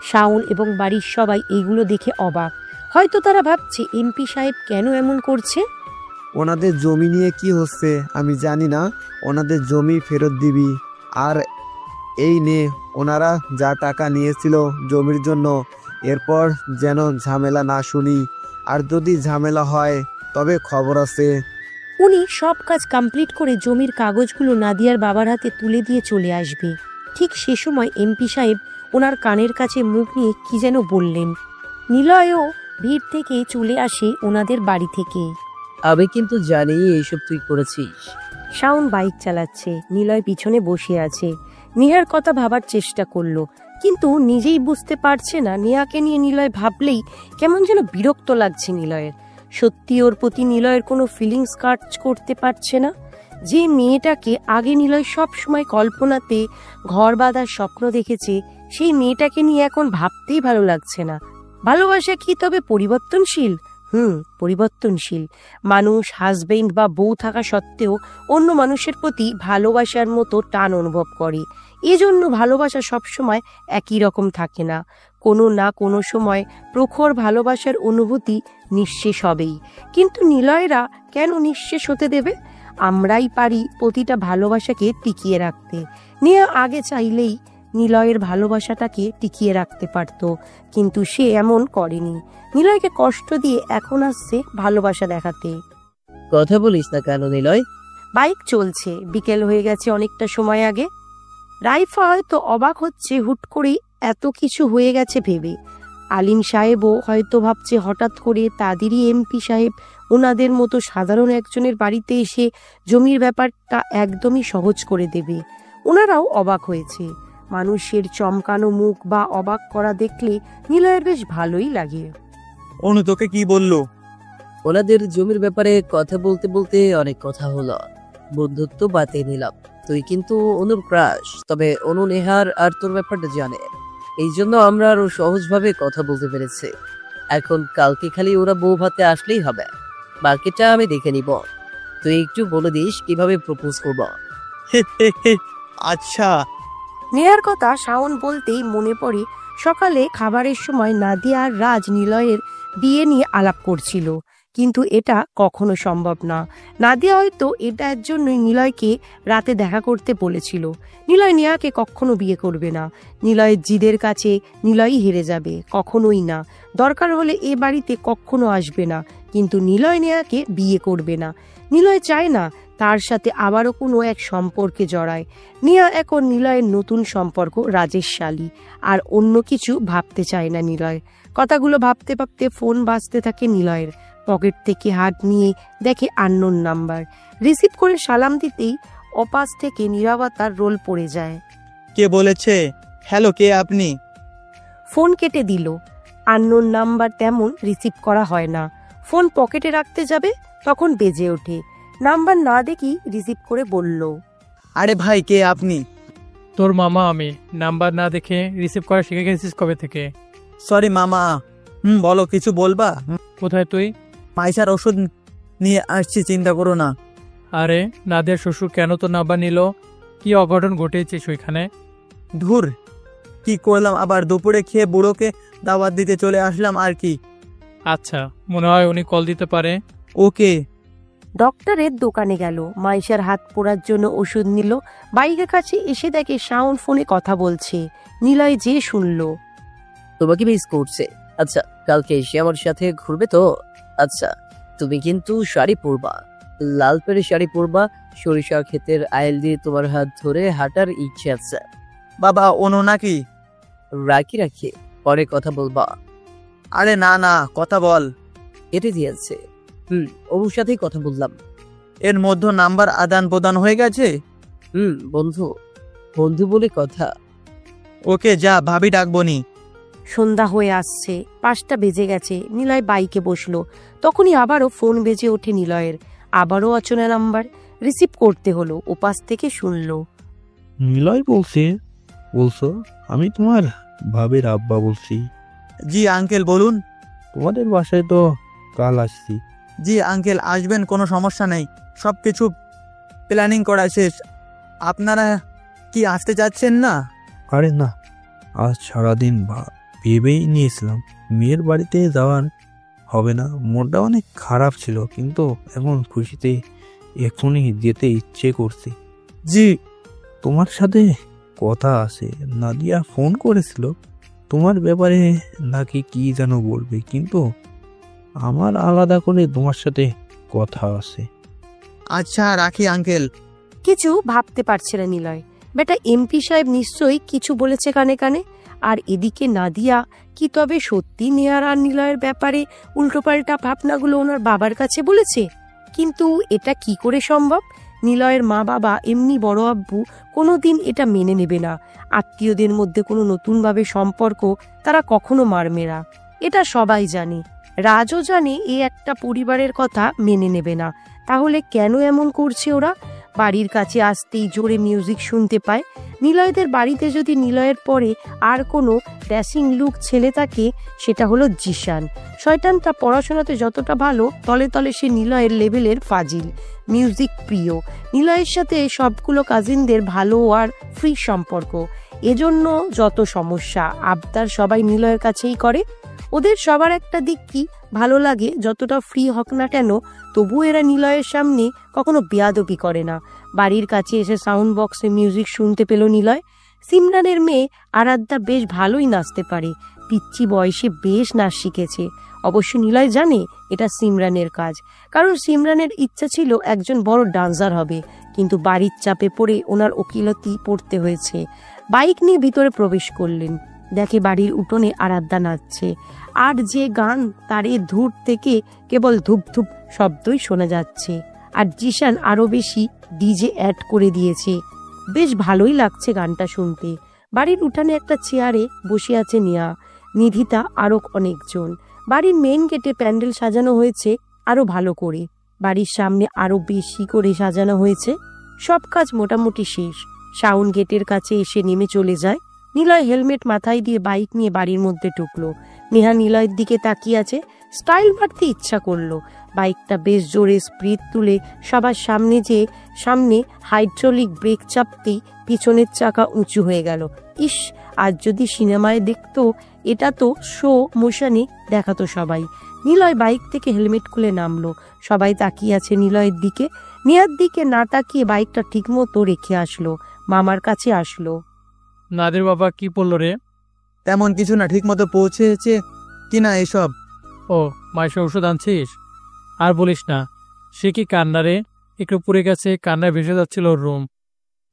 শাওন এবং বাড়ির সবাই এইগুলো দেখে অবাক। হয়তো তারা ভাবছে এমপি সাহেব কেন এমন করছে। ওনাদের জমি নিয়ে কি হচ্ছে আমি জানি না, ওনাদের জমি ফেরত দিবি। আর এই নে ওনারা যা টাকা নিয়েছিল জমির জন্য, এরপর যেন ঝামেলা না শুনি। আর যদি ঝামেলা হয় তবে খবর আছে। উনি সব কাজ কমপ্লিট করে জমির কাগজগুলো নাদিয়ার বাবার হাতে তুলে দিয়ে চলে আসবে। ঠিক সে সময় এমপি সাহেব ওনার কানের কাছে মুখ নিয়ে কি যেন বললেন। নিলয়ও ভিড় থেকে চলে আসে ওনাদের বাড়ি থেকে। আমি কিন্তু জানি এইসব তুই করেছিস। শাওন বাইক চালাচ্ছে, নিলয় পিছনে বসে আছে। নেহার কথা ভাবার চেষ্টা করলো, কিন্তু নিজেই বুঝতে পারছে না নেহাকে নিয়ে নিলয় ভাবলেই কেমন যেন বিরক্ত লাগছে নিলয়ের। সত্যি ওর প্রতি নিলয়ের কোনো ফিলিংস কাজ করতে পারছে না। যে মেয়েটাকে আগে নিলয় সব সময় কল্পনাতে ঘর বাঁধার স্বপ্ন দেখেছে, সেই মেয়েটাকে নিয়ে এখন ভাবতেই ভালো লাগছে না। ভালোবাসা কি তবে পরিবর্তনশীল? পরিবর্তনশীল। মানুষ হাজবেন্ড বা বউ থাকা সত্ত্বেও অন্য মানুষের প্রতি ভালোবাসার মতো টান অনুভব করে। এজন্য ভালোবাসা সবসময় একই রকম থাকে না। কোনো না কোনো সময় প্রখর ভালোবাসার অনুভূতি নিঃশেষ হবেই, কিন্তু নিলয়রা কেন নিঃশেষ হতে দেবে? আমরাই পারি প্রতিটা ভালোবাসাকে টিকিয়ে রাখতে। নিয়া আগে চাইলেই নিলয়ের ভালোবাসাটাকে টিকিয়ে রাখতে পারত, কিন্তু সে এমন করেনি। নিলয়কে কষ্ট দিয়ে এখন আসছে ভালোবাসা দেখাতে। কথা বলিস না কেন নিলয়? বাইক চলছে, বিকেল হয়ে গেছে অনেকটা সময় আগে। রাইফা হয়তো অবাক হচ্ছে হুট করেই এত কিছু হয়ে গেছে ভেবে। আলিম সাহেবও হয়তো ভাবছে হঠাৎ করে তাদেরই এমপি সাহেব ওনাদের মতো সাধারণ একজনের বাড়িতে এসে জমির ব্যাপারটা একদমই সহজ করে দেবে। ওনারাও অবাক হয়েছে। মানুষের চমকানো মুখ বা অবাক করা দেখলে নিলয়ের বেশ ভালোই লাগে। অনু তোকে কি বললো? ওনাদের জমির ব্যাপারে কথা বলতে বলতে অনেক কথা হলো। বন্ধুত্ব বাতে নিলাম। তুই কিন্তু অনুর ক্রাশ, তবে অনু নেহার আর তোর ব্যাপারটা জানে, এই জন্য আমরা আরো সহজভাবে কথা বলতে পেরেছি। এখন কালকে খালি ওরা বউ ভাতে আসলেই হবে, বাকিটা আমি দেখে নিব। তুই একটু বলে দিস কিভাবে প্রপোজ করব। আচ্ছা। নেহার কথা শাওন বলতেই মনে পড়ে সকালে খাবারের সময় নাদিয়া আর রাজ নিলয়ের বিয়ে নিয়ে আলাপ করছিল, কিন্তু এটা কখনো সম্ভব না। নাদিয়া হয়তো এটার জন্যই নিলয়কে রাতে দেখা করতে বলেছিল। নিলয় নেহাকে কখনো বিয়ে করবে না। নিলয়ের জিদের কাছে নিলয়ই হেরে যাবে, কখনোই না। দরকার হলে এ বাড়িতে কখনো আসবে না, কিন্তু নিলয় নেহাকে বিয়ে করবে না। নিলয় চায় না তার সাথে আবারও কোনো এক সম্পর্কে জড়ায়। নিয়া এখন নিলয়ের নতুন সম্পর্ক রাজেশ শালী, আর অন্য কিছু ভাবতে চায় না নিলয়। কথাগুলো ভাবতে ভাবতে ফোন বাজতে থাকে নিলয়ের। পকেট থেকে হাত নিয়ে দেখে আননোন নাম্বার। রিসিভ করে সালাম দিতেই অপাস থেকে নীরবতার রোল পড়ে যায়। কে বলেছে? হ্যালো, কে আপনি? ফোন কেটে দিল। আননোন নাম্বার তেমন রিসিভ করা হয় না। ফোন পকেটে রাখতে যাবে, তখন বেজে ওঠে। নাম্বার না দেখি রিসিভ করে বলল, আরে ভাই, কে আপনি? তোর মামা আমি। নাম্বার না দেখে রিসিভ করা শিখে গেছিস কবে থেকে? সরি মামা। বলো, কিছু বলবা? কোথায় তুই? মাইশার ওষুধ নিয়ে আসছি, চিন্তা করো না। আরে নাদিয়ার শ্বশুর কেন তো নাম্বার নিল? কি অঘটন ঘটেছিস ওইখানে? ধুর, কি করলাম আবার? দুপুরে খেয়ে বুড়োকে দাওয়াত দিতে চলে আসলাম আর কি। আচ্ছা, মনে হয় উনি কল দিতে পারে। ওকে। ডক্টরের দোকানে গেল, মাইশার হাত পোড়ার জন্য ওষুধ নিল। বাইকের কাছে এসে দেখে শাওন ফোনে কথা বলছে। নিলয় যে শুনলো। তোমাকে মিস করছে। আচ্ছা, কালকে এসে আমার সাথে ঘুরবে তো? আচ্ছা, তুমি কিন্তু শাড়ি পরবা, লাল পেরে শাড়ি পরবা। সরিষা ক্ষেতের আইল দিয়ে তোমার হাত ধরে হাঁটার ইচ্ছে আছে। বাবা, অনু নাকি? রাখি, পরে কথা বলবা। আরে না না, কথা বল। এতে দিয়েছে। ওর সাথেই কথা বললাম। এর মধ্যে নাম্বার আদান প্রদান হয়ে গেছে। বন্ধু বলে কথা। ওকে, যা, ভাবি ডাকবনি। সন্ধ্যা হয়ে আসছে, 5টা বেজে গেছে। নিলয় বাইকে বসলো, তখনই আবারও ফোন বেজে ওঠে নিলয়ের। আবারও অচেনা নাম্বার। রিসিভ করতে হলো। ওপাশ থেকে শুনলো, নিলয় বলছো? আমি তোমার ভাবের আব্বা বলছি। জি আঙ্কেল, বলুন। তোমাদের বাসায় তো কাল আসছি। জি আঙ্কেল, আসবেন, কোনো সমস্যা নেই। সব কিছু প্ল্যানিং করা শেষ। আপনারা কি আসতে চাচ্ছেন না? আরে না, আজ সারাদিন ভেবেই নিয়েছিলাম মেয়ের বাড়িতে যাওয়ার হবে না। মনটা অনেক খারাপ ছিল, কিন্তু এখন খুশিতে এখনই যেতে ইচ্ছে করছে। জি, তোমার সাথে কথা আছে। নাদিয়া ফোন করেছিল তোমার ব্যাপারে, নাকি কি যেন বলবে, কিন্তু আমার আলাদা করে তোমার সাথে কথা আছে। আচ্ছা, রাখি আঙ্কেল। কিছু ভাবতে পারছে না নিলয়। বেটা এমপি সাহেব নিশ্চয়ই কিছু বলেছে কানে কানে। আর এদিকে নাদিয়া কি তবে সত্যি নেহার আর নিলয়ের ব্যাপারে উল্টোপাল্টা ভাবনাগুলো ওনার বাবার কাছে বলেছে? কিন্তু এটা কি করে সম্ভব? নিলয়ের মা বাবা, এমনি বড় আব্বু কোনোদিন এটা মেনে নেবে না। আত্মীয়দের মধ্যে কোনো নতুনভাবে সম্পর্ক তারা কখনো মারবে না, এটা সবাই জানে। রাজও জানে এ একটা পরিবারের কথা মেনে নেবে না। তাহলে কেন এমন করছে ওরা? বাড়ির কাছে আসতেই জোরে মিউজিক শুনতে পায়। নিলয়দের বাড়িতে যদি নিলয়ের পরে আর কোনো ড্যাশিং লুক ছেলে থাকে, সেটা হলো জিশান। শয়তানটা পড়াশোনাতে যতটা ভালো, তলে তলে সে নিলয়ের লেভেলের ফাজিল, মিউজিক প্রিয়। নিলয়ের সাথে সবগুলো কাজিনদের ভালো আর ফ্রি সম্পর্ক। এজন্য যত সমস্যা আবদার সবাই নিলয়ের কাছেই করে। ওদের সবার একটা দিক কি, ভালো লাগে যতটা ফ্রি হোক না কেন তবু এরা নিলয়ের সামনে কখনো বেয়াদবি করে না। বাড়ির কাছে এসে সাউন্ড বক্সে মিউজিক শুনতে পেল নিলয়। সিমরানের মেয়ে আরাধ্যা বেশ ভালোই নাচতে পারে, পিচ্চি বয়সে বেশ নাচ শিখেছে। অবশ্য নিলয় জানে এটা সিমরানের কাজ, কারণ সিমরানের ইচ্ছা ছিল একজন বড় ডান্সার হবে, কিন্তু বাড়ির চাপে পড়ে ওনার ওকিলতি পড়তে হয়েছে। বাইক নিয়ে ভিতরে প্রবেশ করলেন, দেখে বাড়ির উঠোনে আরাধ্যা নাচছে। আর যে গান, তারে দূর থেকে কেবল ধূপ ধূপ শব্দই শোনা যাচ্ছে। আর জিশান আরো বেশি ডিজে অ্যাড করে দিয়েছে, বেশ ভালোই লাগছে গানটা শুনতে। বাড়ির উঠানে একটা চেয়ারে বসে আছে নেহা, নিধিতা, আরো অনেকজন। বাড়ির মেইন গেটে প্যান্ডেল সাজানো হয়েছে আরো ভালো করে, বাড়ির সামনে আরো বেশি করে সাজানো হয়েছে। সব কাজ মোটামুটি শেষ। শাওন গেটের কাছে এসে নেমে চলে যায়। নিলয় হেলমেট মাথায় দিয়ে বাইক নিয়ে বাড়ির মধ্যে ঢুকলো। নেহা নিলয়ের দিকে তাকিয়ে আছে, স্টাইল মারতে ইচ্ছা করলো। বাইকটা বেশ জোরে স্পিড তুলে সবার সামনে হাইড্রোলিক ব্রেক চাপতেই পিছনের চাকা উঁচু হয়ে গেল। ইস, আজ যদি সিনেমায় দেখতো, এটা তো শো মোশনে দেখাতো সবাই। নিলয় বাইক থেকে হেলমেট খুলে নামলো। সবাই তাকিয়ে আছে নিলয়ের দিকে। নেহার দিকে না তাকিয়ে বাইকটা ঠিক মতো রেখে আসলো, মামার কাছে আসলো। নাদের বাবা কি বললো রে? তেমন কিছু না, ঠিক মতো পৌঁছেছে কিনা এসব। ও, মাইশা ওষুধ আনছিস? আর বলিস না, সে কি কান্নারে, একটু পুড়ে গেছে, কান্নায় ভেসে যাচ্ছিল ওর রুম।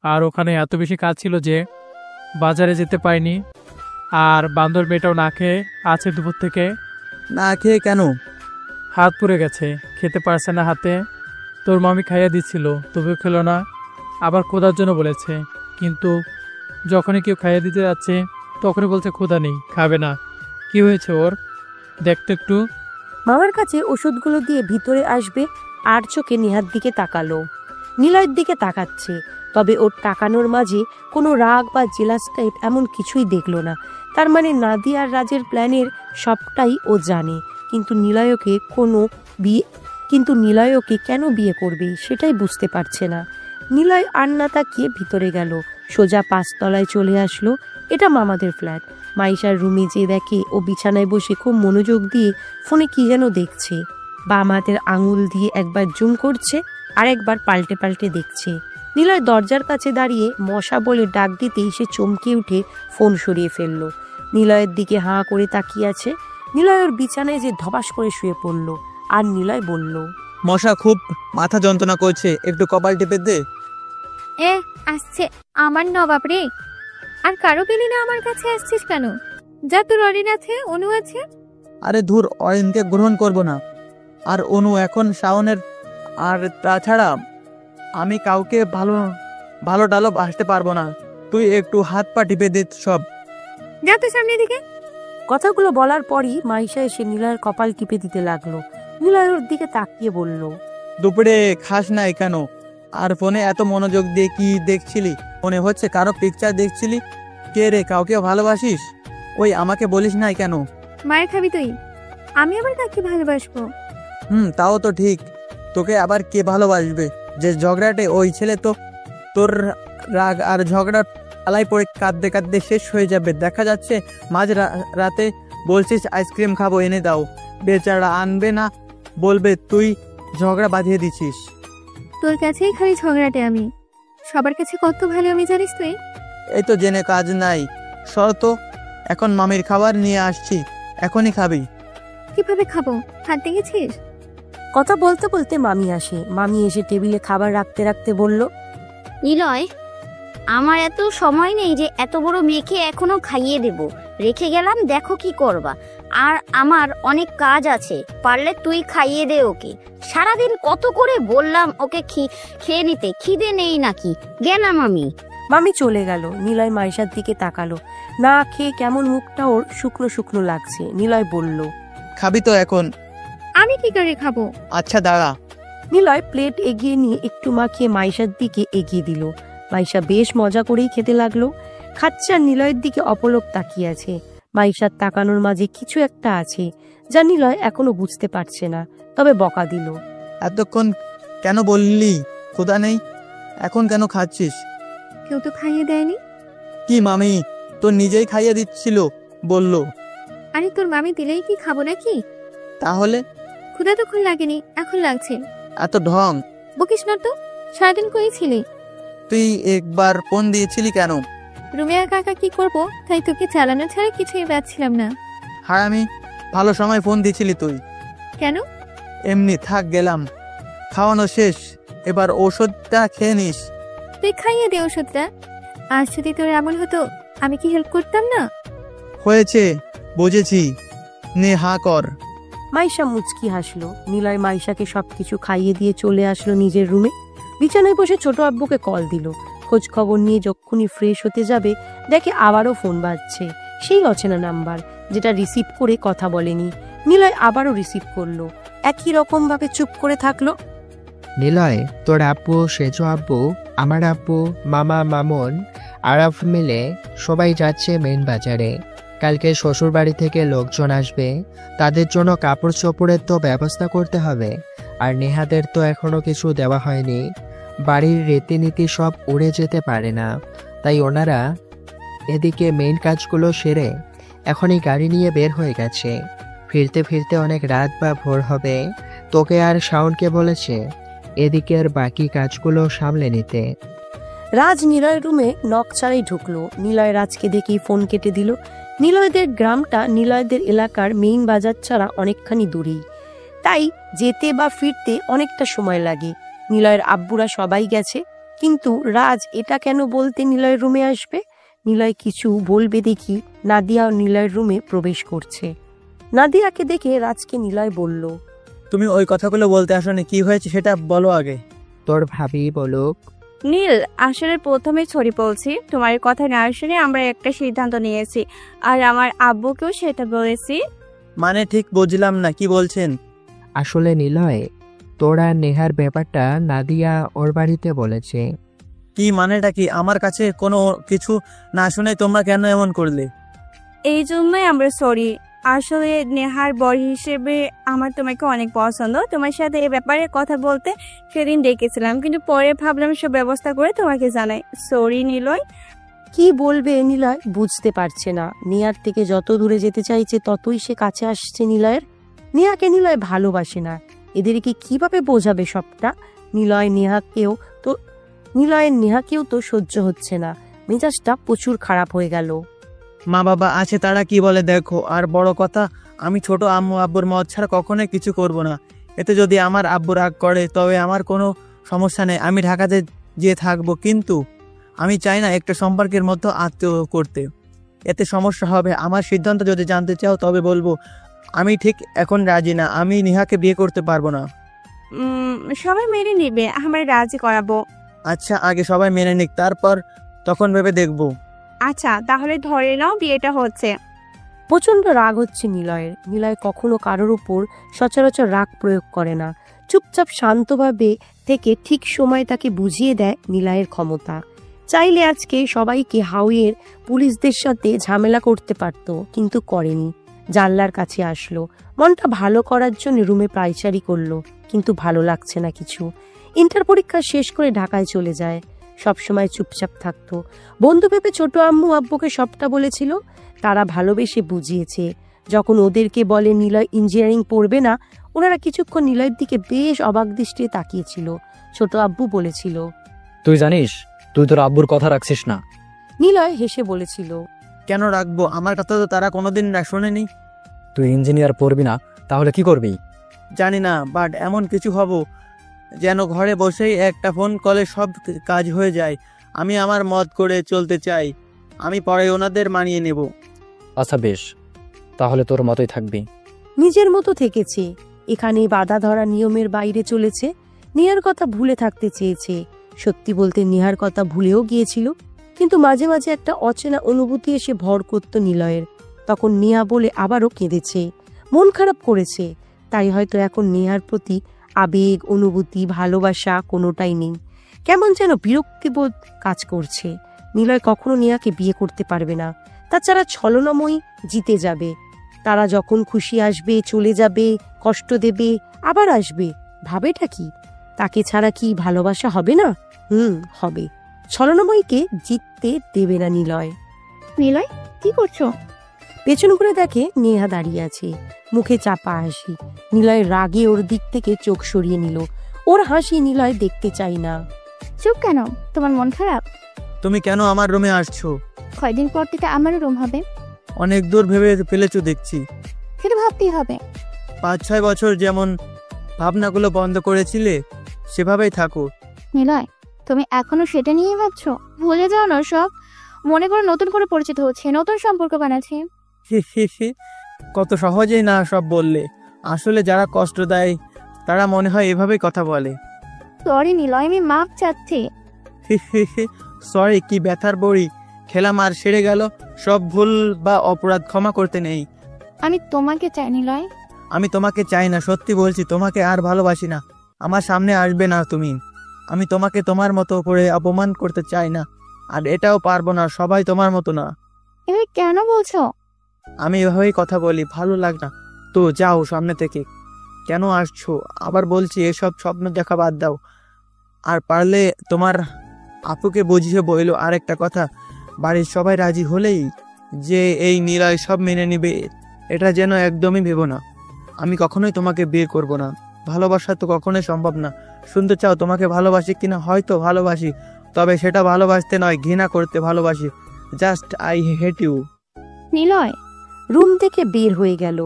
আর ওখানে এত বেশি কাজ ছিল যে বাজারে যেতে পারিনি। আর বান্দর মেয়েটাও না খেয়ে আছে দুপুর থেকে। না খেয়ে কেন? হাত পুড়ে গেছে, খেতে পারছে না হাতে। তোর মামি খাইয়ে দিচ্ছিল, তবুও খেলো না। আবার খোদার জন্য বলেছে, কিন্তু যখনই কেউ খাইয়ে দিতে যাচ্ছে তখনই বলছে ক্ষুধা নেই, খাবে না। কি হয়েছে ওর, দেখতে একটু। মামার কাছে ওষুধগুলো দিয়ে ভিতরে আসবে আর চোখে নেহার দিকে তাকালো। নিলয়ের দিকে তাকাচ্ছে, তবে ওর তাকানোর মাঝে কোনো রাগ বা জেলাস টাইপ এমন কিছুই দেখলো না। তার মানে নাদিয়া আর রাজের প্ল্যানের সবটাই ও জানে, কিন্তু নিলয়কে কেন বিয়ে করবে সেটাই বুঝতে পারছে না। নিলয় আর না তাকিয়ে ভিতরে গেল, সোজা 5 তলায় চলে আসলো। এটা মামাদের ফ্ল্যাট। মাইশার রুমে যে দেখে ও বিছানায় বসে খুব মনোযোগ দিয়ে ফোনে কি যেন দেখছে। বাম হাতের আঙুল দিয়ে একবার জুম করছে আর একবার পাল্টে পাল্টে দেখছে। নিলয় দরজার কাছে দাঁড়িয়ে মশা বলে ডাক দিতেই সে চমকে উঠে ফোন সরিয়ে ফেললো। নিলয়ের দিকে হাঁ করে তাকিয়ে আছে। নিলয় ওর বিছানায় যে ধবাস করে শুয়ে পড়ল। আর নিলয় বলল, মশা খুব মাথা যন্ত্রণা করছে, একটু কপাল টিপে দে। আসছে আমার নবাব রে। আর কারো পেলি না আমার কাছে আসছিস কেন? যা, তোর অরিন আছে, অনু আছে। আরে ধুর, অরিনকে গ্রহণ করব না। আর অনু এখন শাওনের। আর তাছাড়া আমি কাউকে ভালো ডালো আসতে পারবো না। তুই একটু হাত পা টিপে দে সব। যা তো সামনে দিকে। কথাগুলো বলার পরই মাইশা এসে নিলয়ের কপাল টিপে দিতে লাগলো। নিলয় ওর দিকে তাকিয়ে বলল, দুপুরে খাস নাই কেন? আর ফোনে এত মনোযোগ দিয়ে কি দেখছিলি? মনে হচ্ছে কারো পিকচার দেখছিলি। কে রে, কাউকে ভালোবাসিস? ওই আমাকে বলিস নাই কেন? মায়ের খাবি তুই? আমি আবার কাকে ভালোবাসবো? তাও তো ঠিক, তোকে আবার কে ভালোবাসবে? যে ঝগড়াটে ওই ছেলে তো তোর রাগ আর ঝগড়া আলাই পড়ে কাঁদতে কাঁদতে শেষ হয়ে যাবে। দেখা যাচ্ছে মাঝ রাতে বলছিস আইসক্রিম খাবো, এনে দাও। বেচারা আনবে না, বলবে তুই ঝগড়া বাঁধিয়ে দিছিস। তোর কাছেই খালি ঝগড়াটে আমি, সবার কাছে কত ভালো আমি জানিস তুই। এই তো জেনে কাজ নাই, সর তো। এখন মামির খাবার নিয়ে আসছি, এখনই খাবি? কিভাবে খাবো, হাত দেখেছিস? কথা বলতে বলতে মামি আসে। মামি এসে টেবিলে খাবার রাখতে রাখতে বলল, নিলয়, আমার এত সময় নেই যে এত বড় মেয়েকে এখনো খাইয়ে দেব। রেখে গেলাম, দেখো কি করবা। আর আমার অনেক কাজ আছে, পারলে তুই খাইয়ে দে ওকে। সারাদিন কত করে বললাম ওকে খেয়ে নিতে, খিদে নেই নাকি? গেলাম আমি। মামি চলে গেল। নিলয় মাইশার দিকে তাকালো। না খেয়ে কেমন মুখটা ওর শুকনো শুকনো লাগছে। নিলয় বলল, খাবি তো এখন? আমি কি করে খাবো? আচ্ছা দাঁড়া। নিলয় প্লেট এগিয়ে নিয়ে একটু মাখিয়ে মাইশার দিকে এগিয়ে দিল। মাইশা বেশ মজা করেই খেতে লাগলো। খাচ্ছে আর নিলয়ের দিকে অপলক তাকিয়ে আছে। মাইশার তাকানোর মাঝে কিছু একটা আছে যা নিলয় এখনো বুঝতে পারছে না, তবে বকা দিল। এতক্ষণ কেন বললি ক্ষুধা নেই? এখন কেন খাচ্ছিস? কেউ তো খাইয়ে দেয়নি। কি মামি তো নিজেই খাইয়ে দিচ্ছিল বলল। আরে তোর মামি দিলেই কি খাবো নাকি? তাহলে ক্ষুধা তখন লাগেনি, এখন লাগছে। এত ঢং। বকিস না তো, সারাদিন কই ছিলি? তুই একবার ফোন দিয়েছিলি কেন? রুমিয়া কাকা কি করবো, তাই তোকে চালানো ছাড়া কিছুই পাচ্ছিলাম না। হ্যাঁ আমি ভালো সময় ফোন দিয়েছিলি তুই। কেন? এমনি থাক গেলাম, খাওয়ানো শেষ, এবার ওষুধটা খেয়ে নিস। তুই খাইয়ে দে ওষুধটা। আর যদি তোর এমন হতো আমি কি হেল্প করতাম না? হয়েছে, বুঝেছি, নে হা কর। মাইশা মুচকি হাসলো। নিলয় মাইশাকে সবকিছু খাইয়ে দিয়ে চলে আসলো নিজের রুমে। বিছানায় বসে ছোট আব্বুকে কল দিল। খোঁজ খবর নিয়ে যখনই ফ্রেশ হতে যাবে দেখে আবারও ফোন বাজছে, সেই অচেনা নাম্বার যেটা রিসিভ করে কথা বলেনি। নিলয় আবারও রিসিভ করলো, একই রকম ভাবে চুপ করে থাকলো। নিলয়, তোর আব্বু, সেজো আব্বু, আমার আব্বু, মামা, মামুন, আরাফ মিলে সবাই যাচ্ছে মেন বাজারে। কালকে শ্বশুর বাড়ি থেকে লোকজন আসবে, তাদের জন্য কাপড় চোপড়ের তো ব্যবস্থা করতে হবে। আর নেহাদের তো এখনো কিছু দেওয়া হয়নি। বাড়ির রীতিনীতি সব উড়ে যেতে পারে না, তাই ওনারা এদিকে মেইন কাজগুলো সেরে এখনই গাড়ি নিয়ে বের হয়ে গেছে। ফিরতে ফিরতে অনেক রাত বা ভোর হবে। তোকে আর শাওনকে বলেছে এদিকের বাকি কাজগুলো সামলে নিতে। রাজ নিলয়ের রুমে নখ ছাড়াই ঢুকলো। নিলয় রাজকে দেখেই ফোন কেটে দিল। নিলয়দের গ্রামটা নিলয়দের এলাকার মেইন বাজার ছাড়া অনেকখানি দূরেই, তাই যেতে বা ফিরতে অনেকটা সময় লাগে। নিলয়ের আব্বুরা সবাই গেছে, কিন্তু রাজ এটা কেন বলতে নিলয়ের রুমে আসবে? নিলয় কিছু বলবে দেখি নাদিয়াও নিলয়ের রুমে প্রবেশ করছে। নাদিয়াকে দেখে রাজকে নিলয় বলল, তুমি ওই কথাগুলো বলতে আসনি, কি হয়েছে সেটা বলো আগে। তোর ভাবি বলুক। নীল, আসলে প্রথমে সরি বলছি, তোমার কথা না শুনে আমরা একটা সিদ্ধান্ত নিয়েছি, আর আমার আব্বুকেও সেটা বলেছি। মানে ঠিক বুঝলাম না, কি বলছেন? আসলে নিলয়, তোরা নেহার ব্যাপারটা নাদিয়া ওর বাড়িতে বলেছে। কি মানেটা কি? আমার কাছে কোনো কিছু না শুনে তোমরা কেন এমন করলে? এই জন্যই আমরা সরি। আসলে নেহার বর হিসেবে আমার তোমাকে অনেক পছন্দ। তোমার সাথে এই ব্যাপারে কথা বলতে সেদিন ডেকেছিলাম, কিন্তু পরে ভাবলাম সব ব্যবস্থা করে তোমাকে জানাই। সরি নিলয়। কি বলবে নিলয় বুঝতে পারছে না। নেহার থেকে যত দূরে যেতে চাইছে ততই সে কাছে আসছে নিলয়ের। নেহাকে নিলয় ভালোবাসে না, এদেরকে কিভাবে বোঝাবে সবটা? নিলয়ের নেহাকেও তো সহ্য হচ্ছে না। মেজাজটা প্রচুর খারাপ হয়ে গেল। মা বাবা আছে, তারা কি বলে দেখো। আর বড় কথা, আমি ছোট আম্মু আব্বুর মত ছাড়া কখনোই কিছু করব না। এতে যদি আমার আব্বু রাগ করে তবে আমার কোনো সমস্যা নেই, আমি ঢাকাতে যেয়ে থাকবো, কিন্তু আমি চাই না একটা সম্পর্কের মতো আত্মীয় করতে, এতে সমস্যা হবে। আমার সিদ্ধান্ত যদি জানতে চাও তবে বলবো, আমি ঠিক এখন রাজি না, আমি নেহাকে বিয়ে করতে পারবো না। সবাই মেনে নিবে, আমরা রাজি করাবো। আচ্ছা, আগে সবাই মেনে নিক, তারপর তখন ভেবে দেখবো। আচ্ছা, তাহলে ধরে নাও বিয়েটা হচ্ছে। প্রচন্ড রাগ হচ্ছে নিলয়ের। নিলয় কখনো কারোর উপর সচরাচর রাগ প্রয়োগ করে না, চুপচাপ শান্তভাবে থেকে ঠিক সময় তাকে বুঝিয়ে দেয় নিলয়ের ক্ষমতা। চাইলে আজকে সবাইকে হাউয়ের পুলিশদের সাথে ঝামেলা করতে পারত, কিন্তু করেনি। জানলার কাছে আসলো, মনটা ভালো করার জন্য রুমে পায়চারি করলো, কিন্তু ভালো লাগছে না কিছু। ইন্টার পরীক্ষা শেষ করে ঢাকায় চলে যায়। সবসময় চুপচাপ থাকতো। বন্ধু ভেবে ছোট আম্মু আব্বুকে সবটা বলেছিল, তারা ভালোবেসে বুঝিয়েছে। যখন ওদেরকে বলে নিলয় ইঞ্জিনিয়ারিং পড়বে না, ওনারা কিছুক্ষণ নিলয়ের দিকে বেশ অবাক দৃষ্টিতে তাকিয়েছিল। ছোট আব্বু বলেছিল, তুই জানিস তুই তোর আব্বুর কথা রাখছিস না। নিলয় হেসে বলেছিল, কেন রাখবো? আমার কথা তো তারা কোনোদিন শোনেনি। তুই ইঞ্জিনিয়ার পড়বি না, তাহলে কি করবি? জানি না, বাট এমন কিছু হব যেন ঘরে বসেই একটা ফোন কলে সব কাজ হয়ে যায়। আমি আমার মত করে চলতে চাই, আমি পরে ওনাদের মানিয়ে নেব। আচ্ছা বেশ, তাহলে তোর মতোই থাকবি। নিজের মতো থেকেছে, এখানে বাধা ধরা নিয়মের বাইরে চলেছে। নেহার কথা ভুলে থাকতে চেয়েছে। সত্যি বলতে নেহার কথা ভুলেও গিয়েছিল, কিন্তু মাঝে মাঝে একটা অচেনা অনুভূতি এসে ভর করত নিলয়ের। তখন নেহা বলে আবারও কেঁদেছে, মন খারাপ করেছে। তাই হয়তো এখন নেহার প্রতি আবেগ, অনুভূতি, ভালোবাসা কোনোটাই নেই। কেমন যেন বিরক্তিবোধ কাজ করছে। নিলয় কখনো নেহাকে বিয়ে করতে পারবে না, তাছাড়া ছলনাময়ী জিতে যাবে। তারা যখন খুশি আসবে, চলে যাবে, কষ্ট দেবে, আবার আসবে। ভাবেটা কি? তাকে ছাড়া কি ভালোবাসা হবে না? হবে। ছলনাময়ীকে জিততে দেবে না নিলয়। নিলয় কি করছো? পেছন ঘুরে দেখে নেহা দাঁড়িয়ে আছে, মুখে চাপা হাসি। নিলয় রাগে ওর দিক থেকে চোখ সরিয়ে নিল। ওর হাসি নিলয় দেখতে চাই না। চুপ কেন? তোমার মন খারাপ? তুমি কেন আমার রুমে আসছো? কয়দিন পর থেকে আমারও রুম হবে। অনেক দূর ভেবে ফেলেছো দেখছি। সেটা ভাবতেই হবে। 5-6 বছর যেমন ভাবনাগুলো বন্ধ করেছিলে সেভাবেই থাকো। নিলয়, তুমি এখনো সেটা নিয়েই ভাবছো? ভুলে যাও না সব। মনে করো নতুন করে পরিচিত হচ্ছে, নতুন সম্পর্ক বানাচ্ছি। কত সহজেই না সব বললে। আসলে যারা কষ্ট দেয় তারা মনে হয় এভাবেই কথা বলে। সরি নিলয়, আমি মাপ চাচ্ছি। সরি কি ব্যথার বড়ি, খেলা মার সেরে গেল। সব ভুল বা অপরাধ ক্ষমা করতে নেই। আমি তোমাকে চাই নিলয়। আমি তোমাকে চাই না, সত্যি বলছি, তোমাকে আর ভালোবাসি না। আমার সামনে আসবে না তুমি। আমি তোমাকে তোমার মতো করে অপমান করতে চাই না, আর এটাও পারবো না। সবাই তোমার মতো না। এভাবে কেন বলছো? আমি এভাবেই কথা বলি, ভালো লাগে না তো যাও সামনে থেকে। কেন আসছো? আবার বলছি, এসব স্বপ্ন দেখা বাদ দাও। আর পারলে তোমার আপুকে বুঝিয়ে বইলো। আর একটা কথা, বাড়ির সবাই রাজি হলেই যে এই নিলয় সব মেনে নিবে এটা যেন একদমই ভেবো না। আমি কখনোই তোমাকে বিয়ে করব না। ভালোবাসা তো কখনোই সম্ভব না। শুনতে চাও তোমাকে ভালোবাসি কিনা? হয়তো ভালোবাসি, তবে সেটা ভালোবাসতে নয়, ঘৃণা করতে ভালোবাসি। Just I hate you. Niloy room থেকে বের হয়ে গেল।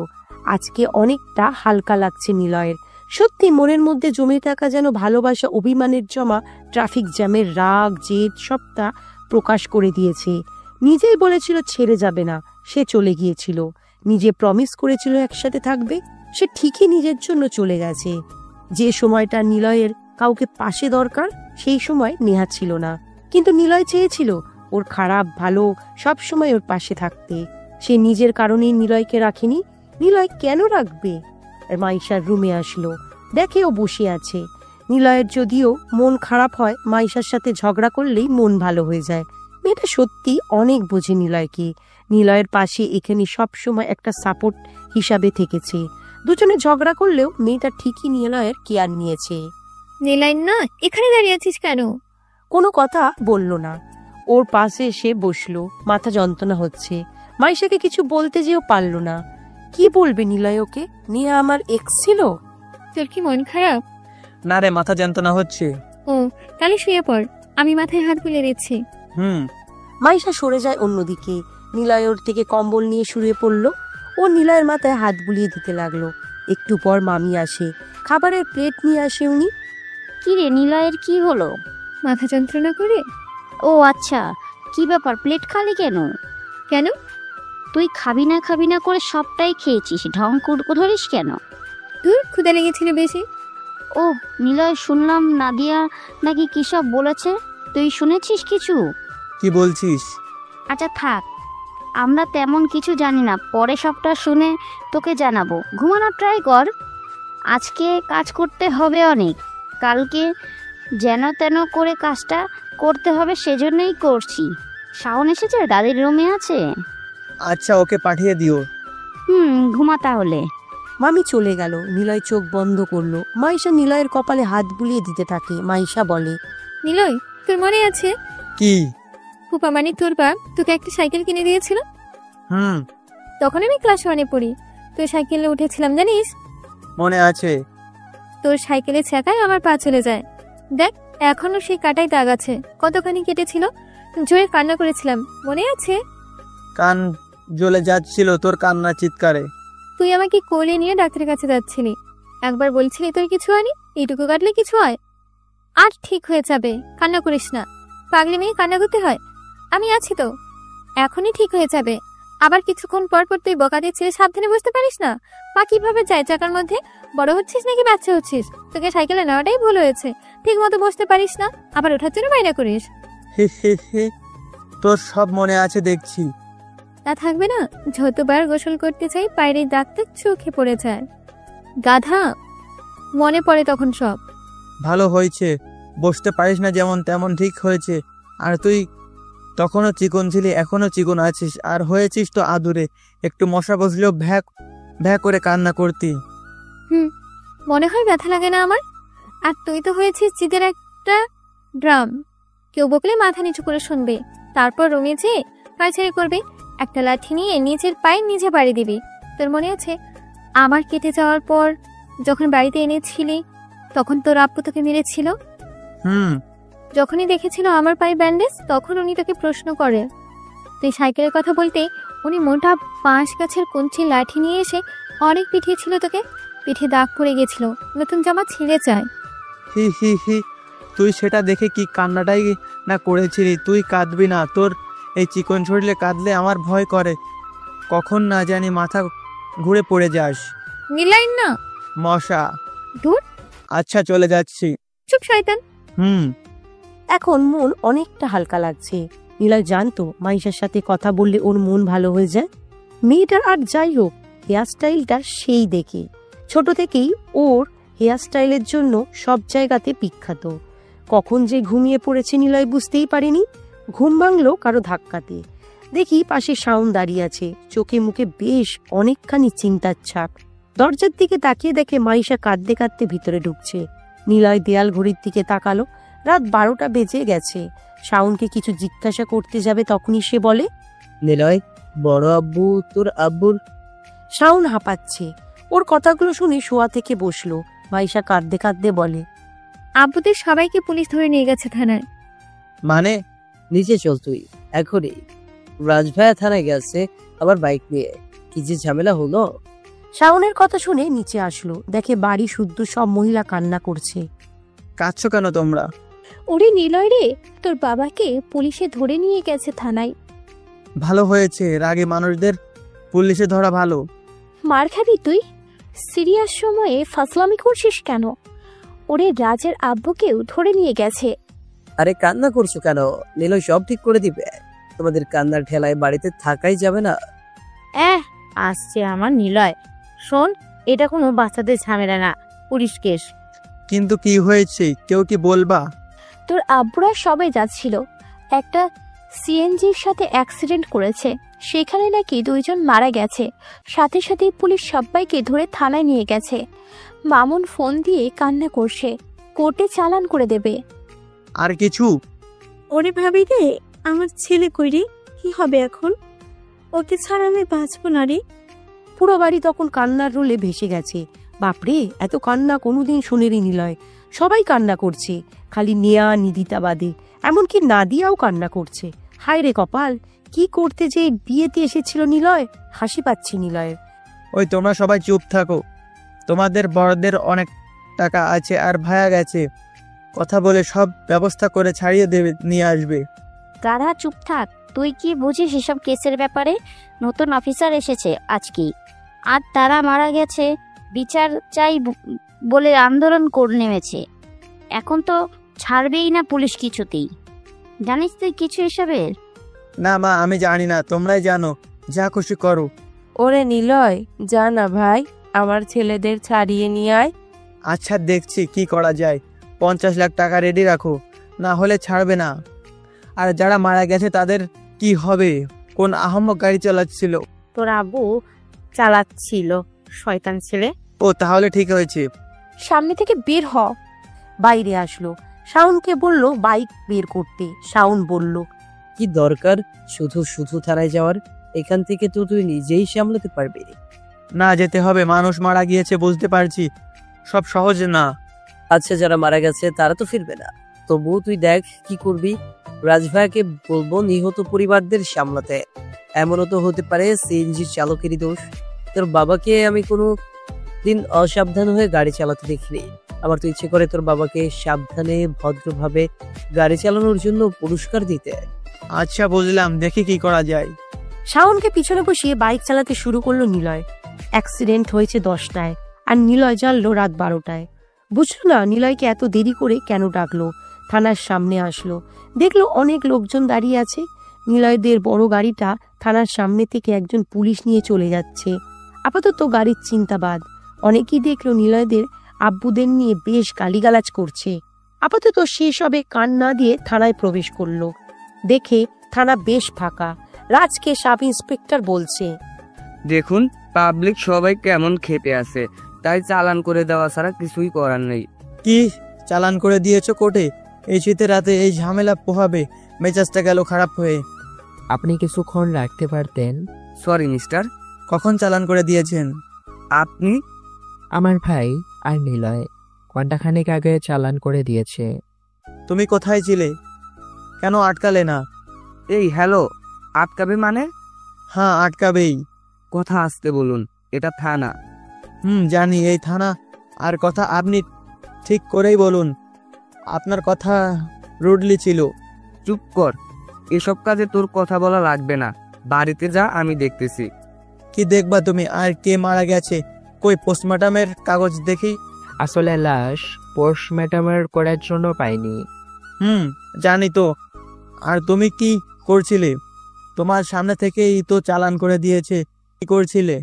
আজকে অনেকটা হালকা লাগছে নিলয়ের। সত্যি মনের মধ্যে জমে থাকা যেন ভালোবাসা, অভিমানের জমা ট্রাফিক জ্যামের রাগ, জেদ সবটা প্রকাশ করে দিয়েছে। নিজেই বলেছিল ছেড়ে যাবে না, সে চলে গিয়েছিল। নিজে প্রমিস করেছিল একসাথে থাকবে, সে ঠিকই নিজের জন্য চলে গেছে। যে সময়টা নিলয়ের কাউকে পাশে দরকার, সেই সময় নেহা ছিল না। কিন্তু নিলয় চেয়েছিল ওর খারাপ ভালো সব সময় ওর পাশে থাকতে। সে নিজের কারণেই নিলয়কে রাখেনি। নিলয় কেন রাখবে? মাইশার রুমে আসলো, দেখে ও বসে আছে। নিলয়ের যদিও মন খারাপ হয়, মাইশার সাথে ঝগড়া করলেই মন ভালো হয়ে যায়। মেয়েটা সত্যি অনেক বোঝে নিলয়কে। নিলয়ের পাশে এখানে সবসময় একটা সাপোর্ট হিসাবে থেকেছে। দুজনে ঝগড়া করলেও মেয়েটা ঠিকই নিলয়ের কেয়ার নিয়েছে। নিলয় না, এখানে দাঁড়িয়ে আছিস কেন? কোনো কথা বলল না। ওর পাশে এসে বসলো। মাথা যন্ত্রণা হচ্ছে। মাইশাকে কিছু বলতে যেও পারল না। কি বলবে নিলয় ওকে? নেহা আমার এক্স ছিল। তোর কি মন খারাপ? না রে, মাথা যন্ত্রণা হচ্ছে। ও তাহলে শুয়ে পড়, আমি মাথায় হাত বুলিয়ে দিচ্ছি। মাইশা সরে যায় অন্যদিকে। নিলয় ওর থেকে কম্বল নিয়ে শুয়ে পড়ল। ও নিলয়ের মাথায় হাত বুলিয়ে দিতে লাগলো। একটু পর মামি আসে, খাবারের প্লেট নিয়ে আসে উনি। কি রে নিলয়ের কি হলো? মাথা যন্ত্রণা করে। ও আচ্ছা, কি ব্যাপার, প্লেট খালি কেন? কেন? তুই খাবি না করে সবটাই খেয়েছিস, ঢং কুটকো ধরিস কেন? দূর, ক্ষুধা লেগেছিল বেশি। ও নিলয়, শুনলাম নাদিয়া নাকি কি সব বলেছে, তুই শুনেছিস কিছু? কি বলছিস? আচ্ছা থাক, আমরা তেমন কিছু জানি না, পরে সবটা শুনে তোকে জানাবো। ঘুমানোর ট্রাই কর, আজকে কাজ করতে হবে অনেক, কালকে যেন তেন করে কাজটা করতে হবে, সেজন্যই করছি। শাওন এসেছে, দাদির রুমে আছে। আচ্ছা, ওকে পাঠিয়ে দিও। ঘুমা তাহলে। মামি চলে গেল। নিলয় চোখ বন্ধ করলো। মাইশা নিলয়ের কপালে হাত বুলিয়ে দিতে থাকে। মাইশা বলে, নিলয় তোর মনে আছে কি? ফুপা মানে তোর বাপ তোকে একটা সাইকেল কিনে দিয়েছিল। তখন আমি ক্লাস 1-এ পড়ি। তোর সাইকেলে উঠেছিলাম জানিস? মনে আছে। তোর সাইকেলের চাকায় আমার পা চলে যায়। দেখ এখনো সেই কাটাই দাগ আছে, কতখানি কেটেছিল। জোরে কান্না করেছিলাম, মনে আছে? কান জ্বলে যাচ্ছিল তোর কান্না চিৎকারে। তুই আমাকে কোলে নিয়ে ডাক্তারের কাছে যাচ্ছিলি। একবার বলছিলি তোর কিছু হয়নি, এইটুকু কাটলে কিছু হয়। আর ঠিক হয়ে যাবে, কান্না করিস না। পাগলি মেয়ে কান্না করতে হয়? আমি আছি তো, এখনই ঠিক হয়ে যাবে। আবার কিছুক্ষণ পর পর তুই বকা দিয়ে ছেড়ে সাবধানে বসতে পারিস না। পা কিভাবে যায় চাকার মধ্যে? বড় হচ্ছিস নাকি বাচ্চা হচ্ছিস? তোকে সাইকেলে নেওয়াটাই ভুল হয়েছে। ঠিক মতো বসতে পারিস না, আবার ওঠার জন্য বাইরে করিস। তোর সব মনে আছে দেখছি। তা থাকবে না? যতবার গোসল করতে চাই বাইরের দাগটা চোখে পড়ে যায়। গাধা, মনে পড়ে তখন সব। ভালো হয়েছে, বসতে পারিস না যেমন তেমন ঠিক হয়েছে। আর তুই তখনও চিকন ছিলি, এখনো চিকন আছিস, আর হয়েছিস তো আদুরে। একটু মশা বসলেও ভ্যা করে কান্না করতি। মনে হয় ব্যথা লাগে না আমার? আর তুই তো হয়েছিস জিদের একটা ড্রাম। কেউ বকলে মাথা নিচু করে শুনবে, তারপর রুমে যেয়ে পায়চারি করবে, একটা লাঠি নিয়ে নিজের পায়ে নিজে বাড়ি দিবি। তোর মনে আছে আমার কেটে যাওয়ার পর যখন বাড়িতে এনেছিলি তখন তোর আব্বু তোকে মেরেছিল? যখনই দেখেছিল আমার পায়ে ব্যান্ডেজ তখন উনি তোকে প্রশ্ন করে। তুই সাইকেলের কথা বলতে উনি মোটা 5 গাছের কঞ্চি লাঠি নিয়ে এসে অনেক পিটিয়েছিল তোকে, পিঠে দাগ পড়ে গেছিল, নতুন জামা ছিঁড়ে যায়। হি হি হি, তুই সেটা দেখে কি কান্নাটাই না করেছিলি? তুই কাঁদবি না, তোর এই চিকন শরীরে কাঁদলে আমার ভয় করে, কখন না জানি মাথা ঘুরে পড়ে যাস। নিলাইন না মশা দূর। আচ্ছা চলে যাচ্ছি। চুপ শয়তান। এখন মন অনেকটা হালকা লাগছে। নিলয় জানতো মাইশার সাথে কথা বললে ওর মন ভালো হয়ে যায়। মেয়েটার আর যাই হোক হেয়ার স্টাইলটা সেই দেখে ছোট থেকেই ওর হেয়ার স্টাইলের জন্য সব জায়গাতে বিখ্যাত। কখন যে ঘুমিয়ে পড়েছে নিলয় বুঝতেই পারেনি। ঘুম ভাঙলো কারো ধাক্কাতে। দেখি পাশে শাওন দাঁড়িয়ে আছে, চোখে মুখে বেশ অনেকখানি চিন্তার ছাপ। দরজার দিকে তাকিয়ে দেখে মাইশা কাঁদতে কাঁদতে ভিতরে ঢুকছে। নিলয় দেয়াল ঘড়ির দিকে তাকালো, রাত 12টা বেজে গেছে। শাওনকে কিছু জিজ্ঞাসা করতে যাবে তখনই সে বলে, নিলয়, বড় আব্বু তোর আব্বুর। শাওন হাঁপাচ্ছে। ওর কথাগুলো শুনে শোয়া থেকে বসলো। মাইশা কাঁদতে কাঁদতে বলে, আব্বুদের সবাইকে পুলিশ ধরে নিয়ে গেছে থানায়। মানে? নিচে চল তুই এখনই। রাজভাইয়া থানায় গেছে আবার বাইক নিয়ে, কি যে ঝামেলা হলো। শাওনের কথা শুনে নিচে আসলো, দেখে বাড়ি শুদ্ধ সব মহিলা কান্না করছে। কাঁদছো কেন তোমরা? ওরে নিলয় রে, তোর বাবাকে পুলিশে ধরে নিয়ে গেছে থানায়। ভালো হয়েছে, রাগে মানুষদের পুলিশে ধরা ভালো। মার খাবি তুই? সিরিয়াস সময়ে ফাসলামি করছিস কেন? ওরে রাজের আব্বুকেও ধরে নিয়ে গেছে। আরে কান্না করছো কেন? নিলয় সব ঠিক করে দিবে। তোমাদের কান্নার ঠেলায় বাড়িতে থাকাই যাবে না। আসছে আমার নিলয়। শোন, এটা কোনো বাচ্চাদের ঝামেলা না, পুলিশ কেস। কিন্তু কি হয়েছে কেউ কি বলবা? তোর আব্বুরা সবাই যাচ্ছিল, একটা সিএনজির সাথে অ্যাক্সিডেন্ট করেছে, সেখানে নাকি 2 জন মারা গেছে। সাথে সাথে পুলিশ সবাইকে ধরে থানায় নিয়ে গেছে। মামুন ফোন দিয়ে কান্না করছে, কোর্টে চালান করে দেবে। আর কিছু? ওরে ভাবি রে, আমার ছেলে কই রে, কি হবে এখন? ওকে ছাড়া আমি বাঁচবো না রে। পুরো বাড়ি তখন কান্নার রোলে ভেসে গেছে। বাপরে, এত কান্না কোনোদিন শুনেনি নিলয়। সবাই কান্না করছে, খালি নেয়া নিদিতা বাদে। এমনকি নাদিয়াও কান্না করছে। হায় রে কপাল, কি করতে যে বিয়েতে এসেছিল নিলয়। হাসি পাচ্ছি নিলয়ের। ওই তোমরা সবাই চুপ থাকো, তোমাদের বড়দের অনেক টাকা আছে আর ভায়া গেছে, কথা বলে সব ব্যবস্থা করে ছাড়িয়ে দেবে, নিয়ে আসবে। তারা চুপ থাক, তুই কি বুঝিস এসব কেসের ব্যাপারে? নতুন অফিসার এসেছে আজকে, আর তারা মারা গেছে, বিচার চাই বলে আন্দোলন করে নেমেছে। এখন তো ছাড়বেই না পুলিশ কিছুতেই। জানিস তুই কিছু এসবের? না মা, আমি জানি না, তোমরাই জানো, যা খুশি করো। ওরে নিলয়, যা না ভাই, আমার ছেলেদের ছাড়িয়ে নিয়ে আয়। আচ্ছা দেখছি কি করা যায়। 50 লাখ টাকা রেডি রাখো, না হলে ছাড়বে না। আর যারা মারা গেছে তাদের কি হবে? কোন আহম্মক গাড়ি চালাচ্ছিল? তোর আব্বু চালাচ্ছিল, শয়তান ছেলে। ও তাহলে ঠিক হয়েছে। সামনে থেকে বের হ। বাইরে আসলো, শাওনকে বলল বাইক বের করতে। শাওন বলল, কি দরকার শুধু শুধু থানায় যাওয়ার? এখান থেকে তো তুই নিজেই সামলাতে পারবি। না, যেতে হবে, মানুষ মারা গিয়েছে বুঝতে পারছি, সব সহজ না। আচ্ছা, যারা মারা গেছে তারা তো ফিরবে না, তবুও তুই দেখ কি করবি। রাজভাইকে বলবো নিহত পরিবারদের সামলাতে। এমনও তো হতে পারে সিএনজির চালকেরই দোষ। তোর বাবাকে আমি কোনো দিন অসাবধান হয়ে গাড়ি চালাতে দেখিনি। আমার তো ইচ্ছে করে তোর বাবাকে সাবধানে ভদ্রভাবে গাড়ি চালানোর জন্য পুরস্কার দিতে। আচ্ছা বুঝলাম, দেখি কি করা যায়। শাওনকে পিছনে বসিয়ে বাইক চালাতে শুরু করলো নিলয়। অ্যাক্সিডেন্ট হয়েছে 10টায়, আর নিলয় জানলো রাত 12টায়। বুঝলো না নিলয়কে এত দেরি করে কেন ডাকলো। থানার সামনে আসলো, দেখলো অনেক লোকজন দাঁড়িয়ে আছে। নিলয়দের বড় গাড়িটা থানার সামনে থেকে একজন পুলিশ নিয়ে চলে যাচ্ছে। আপাতত গাড়ির চিন্তাবাদ। অনেকেই দেখলো নিলয়দের আব্বুদের নিয়ে বেশ গালিগালাজ করছে। আপাতত সেসবে কান না দিয়ে থানায় প্রবেশ করলো। দেখে থানা বেশ ফাঁকা। রাজকে সাব ইন্সপেক্টর বলছে, দেখুন পাবলিক সবাই কেমন খেপে আছে, তাই চালান করে দেওয়া ছাড়া কিছুই করার নেই। কি চালান করে দিয়েছো কোর্টে? এই শীতের রাতে এই ঝামেলা পোহাবে, মেজাজটা গেল খারাপ হয়ে। আপনি কিছুক্ষণ রাখতে পারতেন? Sorry mister. কখন চালান করে দিয়েছেন আপনি? আমার ভাই আর নিলয় ঘন্টাখানেক আগে চালান করে দিয়েছে। তুমি কোথায় ছিলে? কেন আটকালে না? এই হ্যালো, আটকাবে মানে? হ্যাঁ আটকাবেই। কথা আসতে বলুন, এটা থানা। জানি এই থানা। আর কথা আপনি ঠিক করেই বলুন, আপনার কথা রুডলি ছিল। চুপ কর, এসব কাজে তোর কথা বলা লাগবে না। বাড়িতে যা, আমি দেখতেছি। কি দেখবা তুমি? আর কে মারা গেছে? কই পোস্টমর্টমের কাগজ দেখি। আসলে লাশ পোস্টমর্টমের করার জন্য পাইনি। জানি তো। আর তুমি কি করছিলে? তোমার সামনে থেকেই তো চালান করে দিয়েছে, কি করছিলে?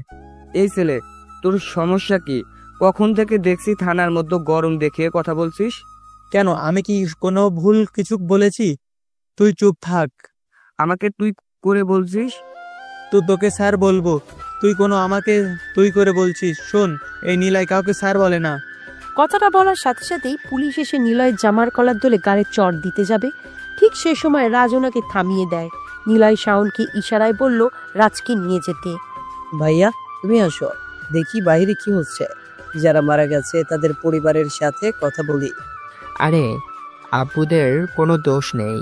এই ছেলে, তোর সমস্যা কি? কখন থেকে দেখছি থানার মধ্যে গরম দেখিয়ে কথা বলছিস। কেন, আমি কি কোনো ভুল কিছু বলেছি? তুই চুপ থাক। আমাকে তুই করে বলছিস? তো তোকে স্যার বলবো, তুই কোনো আমাকে তুই করে বলছিস? শোন, এই নিলয় কাউকে স্যার বলে না। কথাটা বলার সাথে সাথেই পুলিশ এসে নিলয়ের জামার কলার দলে গাড়ির চড় দিতে যাবে। ঠিক সে সময় রাজ ওনাকে থামিয়ে দেয়। নিলয় শাওনকে ইশারায় বলল রাজকে নিয়ে যেতে। ভাইয়া তুমি আসো, দেখি বাইরে কি হচ্ছে। যারা মারা গেছে তাদের পরিবারের সাথে কথা বলি। আরে আব্বুদের কোনো দোষ নেই।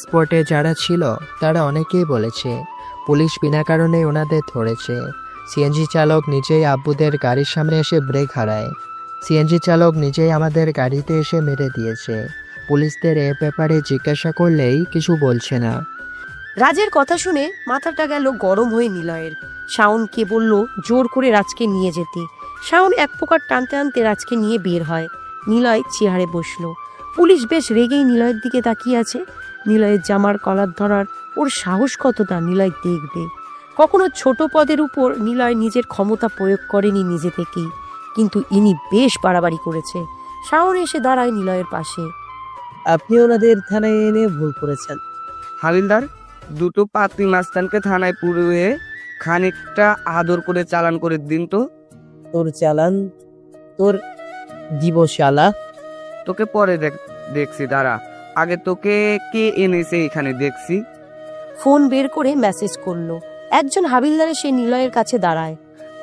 স্পটে যারা ছিল তারা অনেকেই বলেছে পুলিশ বিনা কারণে ওনাদের ধরেছে। সিএনজি চালক নিজেই আব্বুদের গাড়ির সামনে এসে ব্রেক হারায়। সিএনজি চালক নিজেই আমাদের গাড়িতে এসে মেরে দিয়েছে। পুলিশদের এ ব্যাপারে জিজ্ঞাসা করলেই কিছু বলছে না। রাজের কথা শুনে মাথাটা গেল গরম হয়ে নিলয়ের। শাওনকে বলল জোর করে রাজকে নিয়ে যেতে। শাওন এক প্রকার টানতে টানতে রাজকে নিয়ে বের হয়। নিলয় চেয়ারে বসলো। পুলিশ বেশ রেগেই নিলয়ের দিকে তাকিয়ে আছে। নিলয়ের জামার কলার ধরার ওর সাহস কতটা নিলয় দেখবে। কখনো ছোট পদের উপর নিলয় নিজের ক্ষমতা প্রয়োগ করেনি নিজে থেকেই, কিন্তু ইনি বেশ বাড়াবাড়ি করেছে। শাওন এসে দাঁড়ায় নিলয়ের পাশে। আপনি ওনাদের থানায় এনে ভুল করেছেন। হাবিলদার, দুটো পাত্রী মাস্তানকে থানায় পুরোয়ে খানিকটা আদর করে চালান করে দিন তো। তোর চালান তোর দিবশালা। তোকে পরে দেখছি, দাঁড়া। আগে তোকে কে এনেছে এখানে দেখছি। ফোন বের করে মেসেজ করলো। একজন হাবিলদার এসে নিলয়ের কাছে দাঁড়ায়।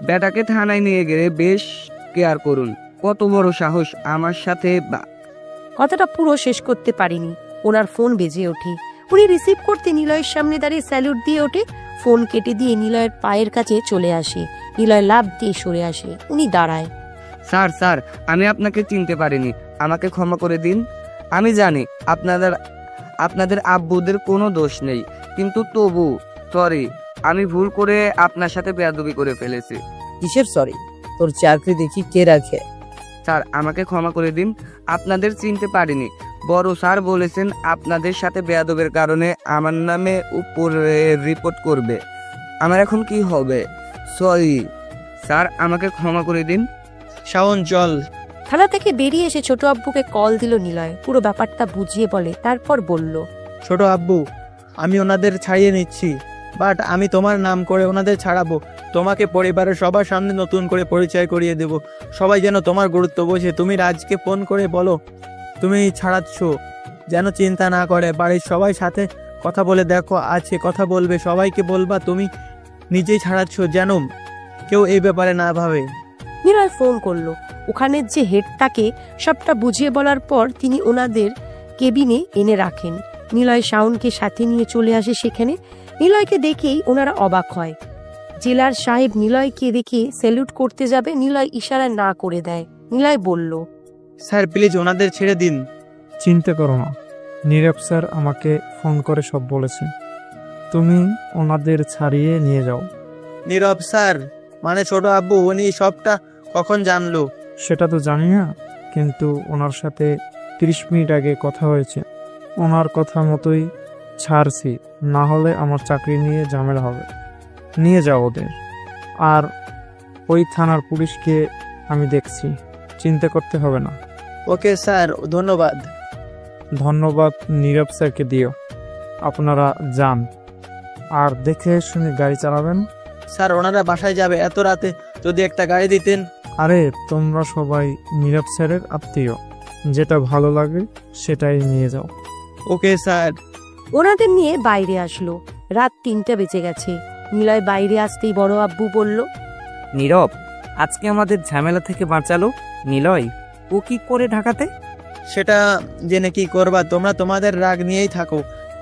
বেটাকে থানায় নিয়ে গেলে বেশ কেয়ার করুন। কত বড় সাহস আমার সাথে। কথাটা পুরো শেষ করতে পারিনি, ওনার ফোন বেজে ওঠে। উনি রিসিভ করতে নিলয়ের সামনে দাঁড়িয়ে স্যালুট দিয়ে ওঠে। ফোন কেটে দিয়ে নিলয়ের পায়ের কাছে চলে আসে। নিলয় লাফ দিয়ে সরে আসে। উনি দাঁড়ায়। স্যার, আমি আপনাকে চিনতে পারিনি, আমাকে ক্ষমা করে দিন। আমি জানি আপনাদের আব্বুদের কোনো দোষ নেই, কিন্তু তবু সরি, আমি ভুল করে আপনার সাথে বেয়াদবি করে ফেলেছি। কিসের সরি? তোর চাকরি দেখি কে রাখে? স্যার, আমাকে ক্ষমা করে দিন, আপনাদের চিনতে পারিনি। বড় স্যার বলেছেন আপনাদের সাথে বেয়াদবের কারণে আমার নামে উপরে রিপোর্ট করবে। আমার এখন কি হবে? সরি স্যার, আমাকে ক্ষমা করে দিন। শাওন চল। থানা থেকে বেরিয়ে এসে ছোট আব্বুকে কল দিল নিলয়। পুরো ব্যাপারটা বুঝিয়ে বলে, তারপর বলল, ছোট আব্বু, আমি ওনাদের ছাড়িয়ে নিচ্ছি, বাট আমি তোমার নাম করে ওনাদের ছাড়াবো। তোমাকে পরিবারের সবার সামনে নতুন করে পরিচয় করিয়ে দেব। সবাই যেন তোমার গুরুত্ব বোঝে। তুমি রাজকে ফোন করে বলো তুমি ছাড়াচ্ছ, যেন চিন্তা না করে। বাড়ির সবাই সাথে কথা বলে দেখো, আছে কথা বলবে, সবাইকে বলবা তুমি নিজেই ছাড়াচ্ছ, যেন কেউ এই ব্যাপারে না ভাবে। নিলয় ফোন করলো। ওখানের যে হেড তাকে সবটা বুঝিয়ে বলার পর তিনি ওনাদের কেবিনে এনে রাখেন। নিলয় শাওনকে সাথে নিয়ে চলে আসে সেখানে। নিলয়কে দেখেই ওনারা অবাক হয়। জেলার সাহেব নিলয়কে দেখে স্যালুট করতে যাবে, নিলয় ইশারায় না করে দেয়। নিলয় বলল, স্যার প্লিজ ওনাদের ছেড়ে দিন। চিন্তা করো না, নীরব স্যার আমাকে ফোন করে সব বলেছে। তুমি ওনাদের ছাড়িয়ে নিয়ে যাও। নীরব স্যার মানে ছোট আব্বু, উনি সবটা কখন জানলো? সেটা তো জানি না, কিন্তু ওনার সাথে 30 মিনিট আগে কথা হয়েছে। ওনার কথা মতোই ছাড়ছি, না হলে আমার চাকরি নিয়ে ঝামেলা হবে। নিয়ে যাও ওদের। আর ওই থানার পুলিশকে আমি দেখছি, চিন্তা করতে হবে না। ওকে স্যার, ধন্যবাদ। ধন্যবাদ নীরব স্যারকে দিও। আপনারা যান, আর দেখে শুনে গাড়ি চালাবেন। স্যার ওনারা বাসায় যাবে, এত রাতে যদি একটা গাড়ি দিতেন। আরে তোমরা সবাই নীরব স্যারের আত্মীয়, যেটা ভালো লাগে সেটাই নিয়ে যাও। Okay sir. ওনাদের নিয়ে বাইরে আসলো। রাত 3টা বেজে গেছে। নিলয় বাইরে আসতেই বড় আব্বু বলল, নীরব, আজকে আমাদের ঝামেলা থেকে বাঁচালো নিলয়। ও কি করে ঢাকাতে? সেটা জেনে কি করবা, তোমরা তোমাদের রাগ নিয়েই থাকো।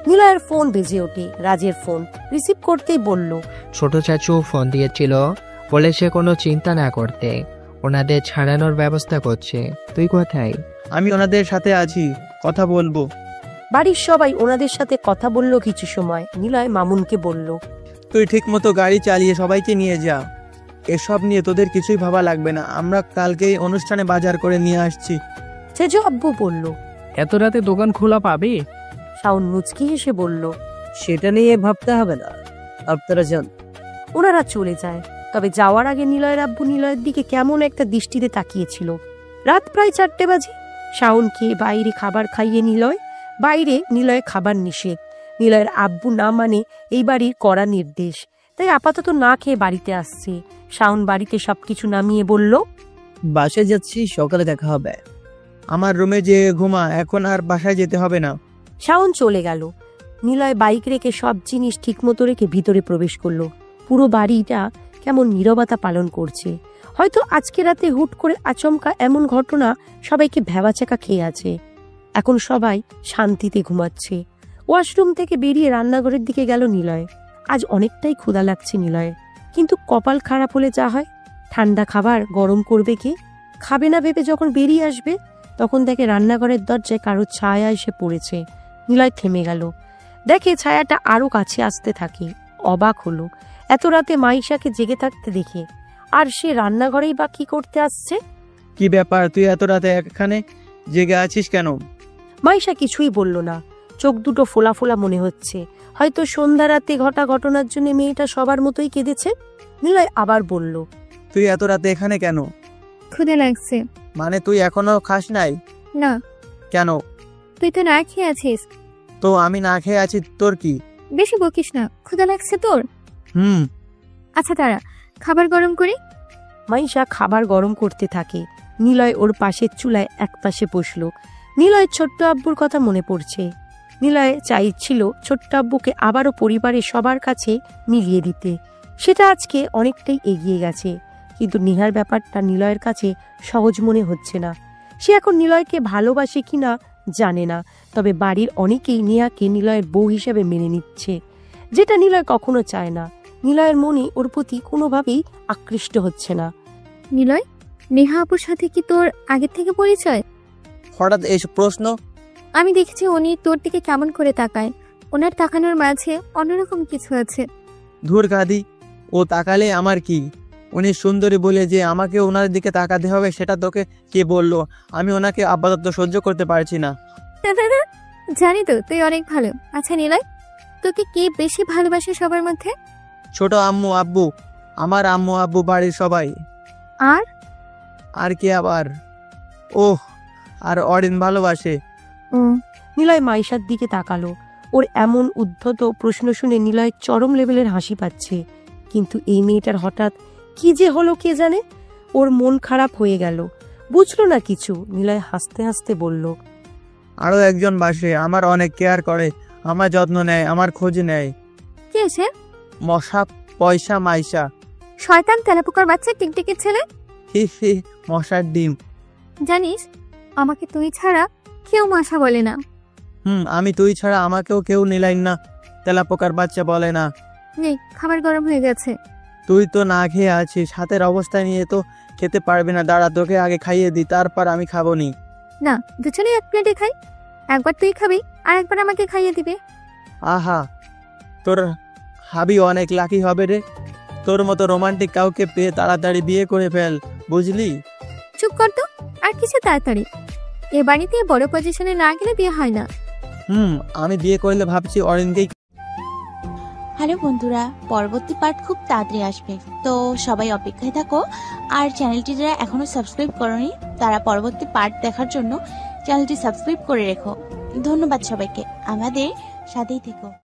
নিলয়ের ফোন বেজে ওঠে। রাজের ফোন। রিসিভ করতেই বলল, ছোট চাচু ফোন দিয়েছিল, বলেছে কোনো চিন্তা না করতে, ওনাদের ছাড়ানোর ব্যবস্থা করছে। তুই কোথায়? আমি ওনাদের সাথে আছি, কথা বলবো। বাড়ির সবাই ওনাদের সাথে কথা বলল কিছু সময়। নিলয় মামুনকে বলল, তুই ঠিক মতো গাড়ি চালিয়ে সবাইকে নিয়ে যা। এসব নিয়ে তোদের কিছুই ভাবা লাগবে না, আমরা কালকেই অনুষ্ঠানে বাজার করে নিয়ে আসছি। সেজো আব্বু বলল, এত রাতে দোকান খোলা পাবে? শাওন মুচকি হেসে বলল, সেটা নিয়ে ভাবতে হবে না, আপনারা যান। ওনারা চলে যায়। তবে যাওয়ার আগে নিলয়ের আব্বু নিলয়ের দিকে কেমন একটা দৃষ্টিতে তাকিয়েছিল। রাত প্রায় 4টে বাজে। শাওনকে বাইরে খাবার খাইয়ে নিলয়। বাইরে নিলয় খাবার নিষেধ। নিলয়ের আব্বু না মানে এই বাড়ির কড়া নির্দেশ, তাই আপাতত না খেয়ে বাড়িতে আসছে। শাওন বাড়িতে সবকিছু নামিয়ে বলল, বাসায় যাচ্ছি, সকালে দেখা হবে। আমার রুমে যে ঘুমা, এখন আর বাসায় যেতে হবে না। শাওন চলে গেল। নিলয় বাইক রেখে সব জিনিস ঠিক মতো রেখে ভিতরে প্রবেশ করলো। পুরো বাড়িটা কেমন নীরবতা পালন করছে। হয়তো আজকে রাতে হুট করে আচমকা এমন ঘটনা সবাইকে ভ্যাবাচাকা খেয়ে আছে। এখন সবাই শান্তিতে ঘুমাচ্ছে। ওয়াশরুম থেকে বেরিয়ে রান্নাঘরের দিকে গেল নিলয়। আজ অনেকটাই ক্ষুধা লাগছে নিলয়ের, কিন্তু কপাল খারাপ হলে যা হয়। ঠান্ডা খাবার গরম করবে কে? খাবে না ভেবে যখন বেরিয়ে আসবে, তখন দেখে রান্নাঘরের দরজায় কারো ছায়া এসে পড়েছে। নিলয় থেমে গেল। দেখে ছায়াটা আরো কাছে আসতে থাকে। অবাক হলো এত রাতে মাইশাকে জেগে থাকতে দেখে। আর সে রান্নাঘরেই বা কি করতে আসছে? কি ব্যাপার, তুই এত রাতে এখানে জেগে আছিস কেন? মাইশা কিছুই বলল না। চোখ দুটো ফোলা ফোলা মনে হচ্ছে। হয়তো সন্ধ্যা রাতে ঘটা ঘটনার জন্য মেয়েটা সবার মতোই কেঁদেছে। নিলয় আবার বলল, তুই এত রাতে এখানে কেন? ক্ষুধা লাগছে। মানে তুই এখনো খাস নাই? না। কেন? তুই তো না খেয়ে আছিস। তো আমি না খেয়ে আছি, তোর কি? বেশি বকিস না, ক্ষুধা লাগছে তোর? আচ্ছা তারা, খাবার গরম করি। মাইশা খাবার গরম করতে থাকে। নিলয় ওর পাশের চুলায় এক পাশে বসল। নিলয়ের ছোট্ট আব্বুর কথা মনে পড়ছে। নিলয় চাইছিল ছোট্ট আব্বুকে আবারও পরিবারের সবার কাছে মিলিয়ে দিতে। সেটা আজকে অনেকটাই এগিয়ে গেছে, কিন্তু নিহার ব্যাপারটা নিলয়ের কাছে সহজ মনে হচ্ছে না। সে এখন নিলয়কে ভালোবাসে কিনা জানে না, তবে বাড়ির অনেকেই নেহাকে নিলয়ের বউ হিসেবে মেনে নিচ্ছে, যেটা নিলয় কখনো চায় না। নিলয়ের মনে ওর প্রতি কোনোভাবেই আকৃষ্ট হচ্ছে না। নিলয়, নেহা আপুর সাথে কি তোর আগের থেকে পরিচয়? হঠাৎ এই প্রশ্ন? আমি দেখছি উনি তোর দিকে কেমন করে তাকায়। ওনার তাকানোর মাঝে অন্যরকম কিছু আছে। ধুর গাদি, ও তাকালে আমার কি? উনি সুন্দরী বলে যে আমাকে ওনার দিকে তাকাতে হবে সেটা তোকে কে বললো? আমি ওনাকে আপাতত সহ্য করতে পারছি না। জানি তো তুই অনেক ভালো। আচ্ছা নিলয়, তোকে কে বেশি ভালোবাসে সবার মধ্যে? ছোট আম্মু আব্বু, আমার আম্মু আব্বু, বাড়ির সবাই। আর কে আবার? ওহ, আর অরিন ভালোবাসে। নিলয় মাইশার দিকে তাকালো। ওর এমন উদ্ধত প্রশ্ন শুনে নিলয় চরম লেভেলের হাসি পাচ্ছে। কিন্তু এই মেয়েটার হঠাৎ কি যে হলো কে জানে। ওর মন খারাপ হয়ে গেল। বুঝলো না কিছু। নিলয় হাসতে হাসতে বলল, আরো একজন বাসে, আমার অনেক কেয়ার করে, আমার যত্ন নেয়, আমার খোঁজ নেয়। কে সে? মশা পয়সা মাইশা। শয়তান তেলাপোকার বাচ্চা, টিকটিকি ছেলে। হি হি, মশার ডিম। জানিস, আমাকে তুই ছাড়া কেউ মশা বলে না। আমি তুই ছাড়া আমাকেও কেউ নিলাইন না, তেলাপোকার বাচ্চা বলে না। নে, খাবার গরম হয়ে গেছে। তুই তো না খেয়ে আছিস, হাতের অবস্থা নিয়ে তো খেতে পারবি না। দাঁড়া, তোকে আগে খাইয়ে দিই, তারপর আমি খাবো নি। না, দুজনেই এক প্লেটে খাই। একবার তুই খাবি আর একবার আমাকে খাইয়ে দিবে। আহা, তোর হাবি অনেক লাকি হবে রে। তোর মতো রোমান্টিক কাউকে পেয়ে তাড়াতাড়ি বিয়ে করে ফেল, বুঝলি? চুপ কর তো, আর কিছু তাড়াতাড়ি। এ বাড়িতে বড় পজিশনে না গেলে বিয়ে হয় না। আমি বিয়ে করলে ভাবছি অরিনকেই। হ্যালো বন্ধুরা, পরবর্তী পার্ট খুব তাড়াতাড়ি আসবে, তো সবাই অপেক্ষায় থাকো। আর চ্যানেলটি যারা এখনো সাবস্ক্রাইব করোনি তারা পরবর্তী পার্ট দেখার জন্য চ্যানেলটি সাবস্ক্রাইব করে রেখো। ধন্যবাদ সবাইকে, আমাদের সাথেই থেকো।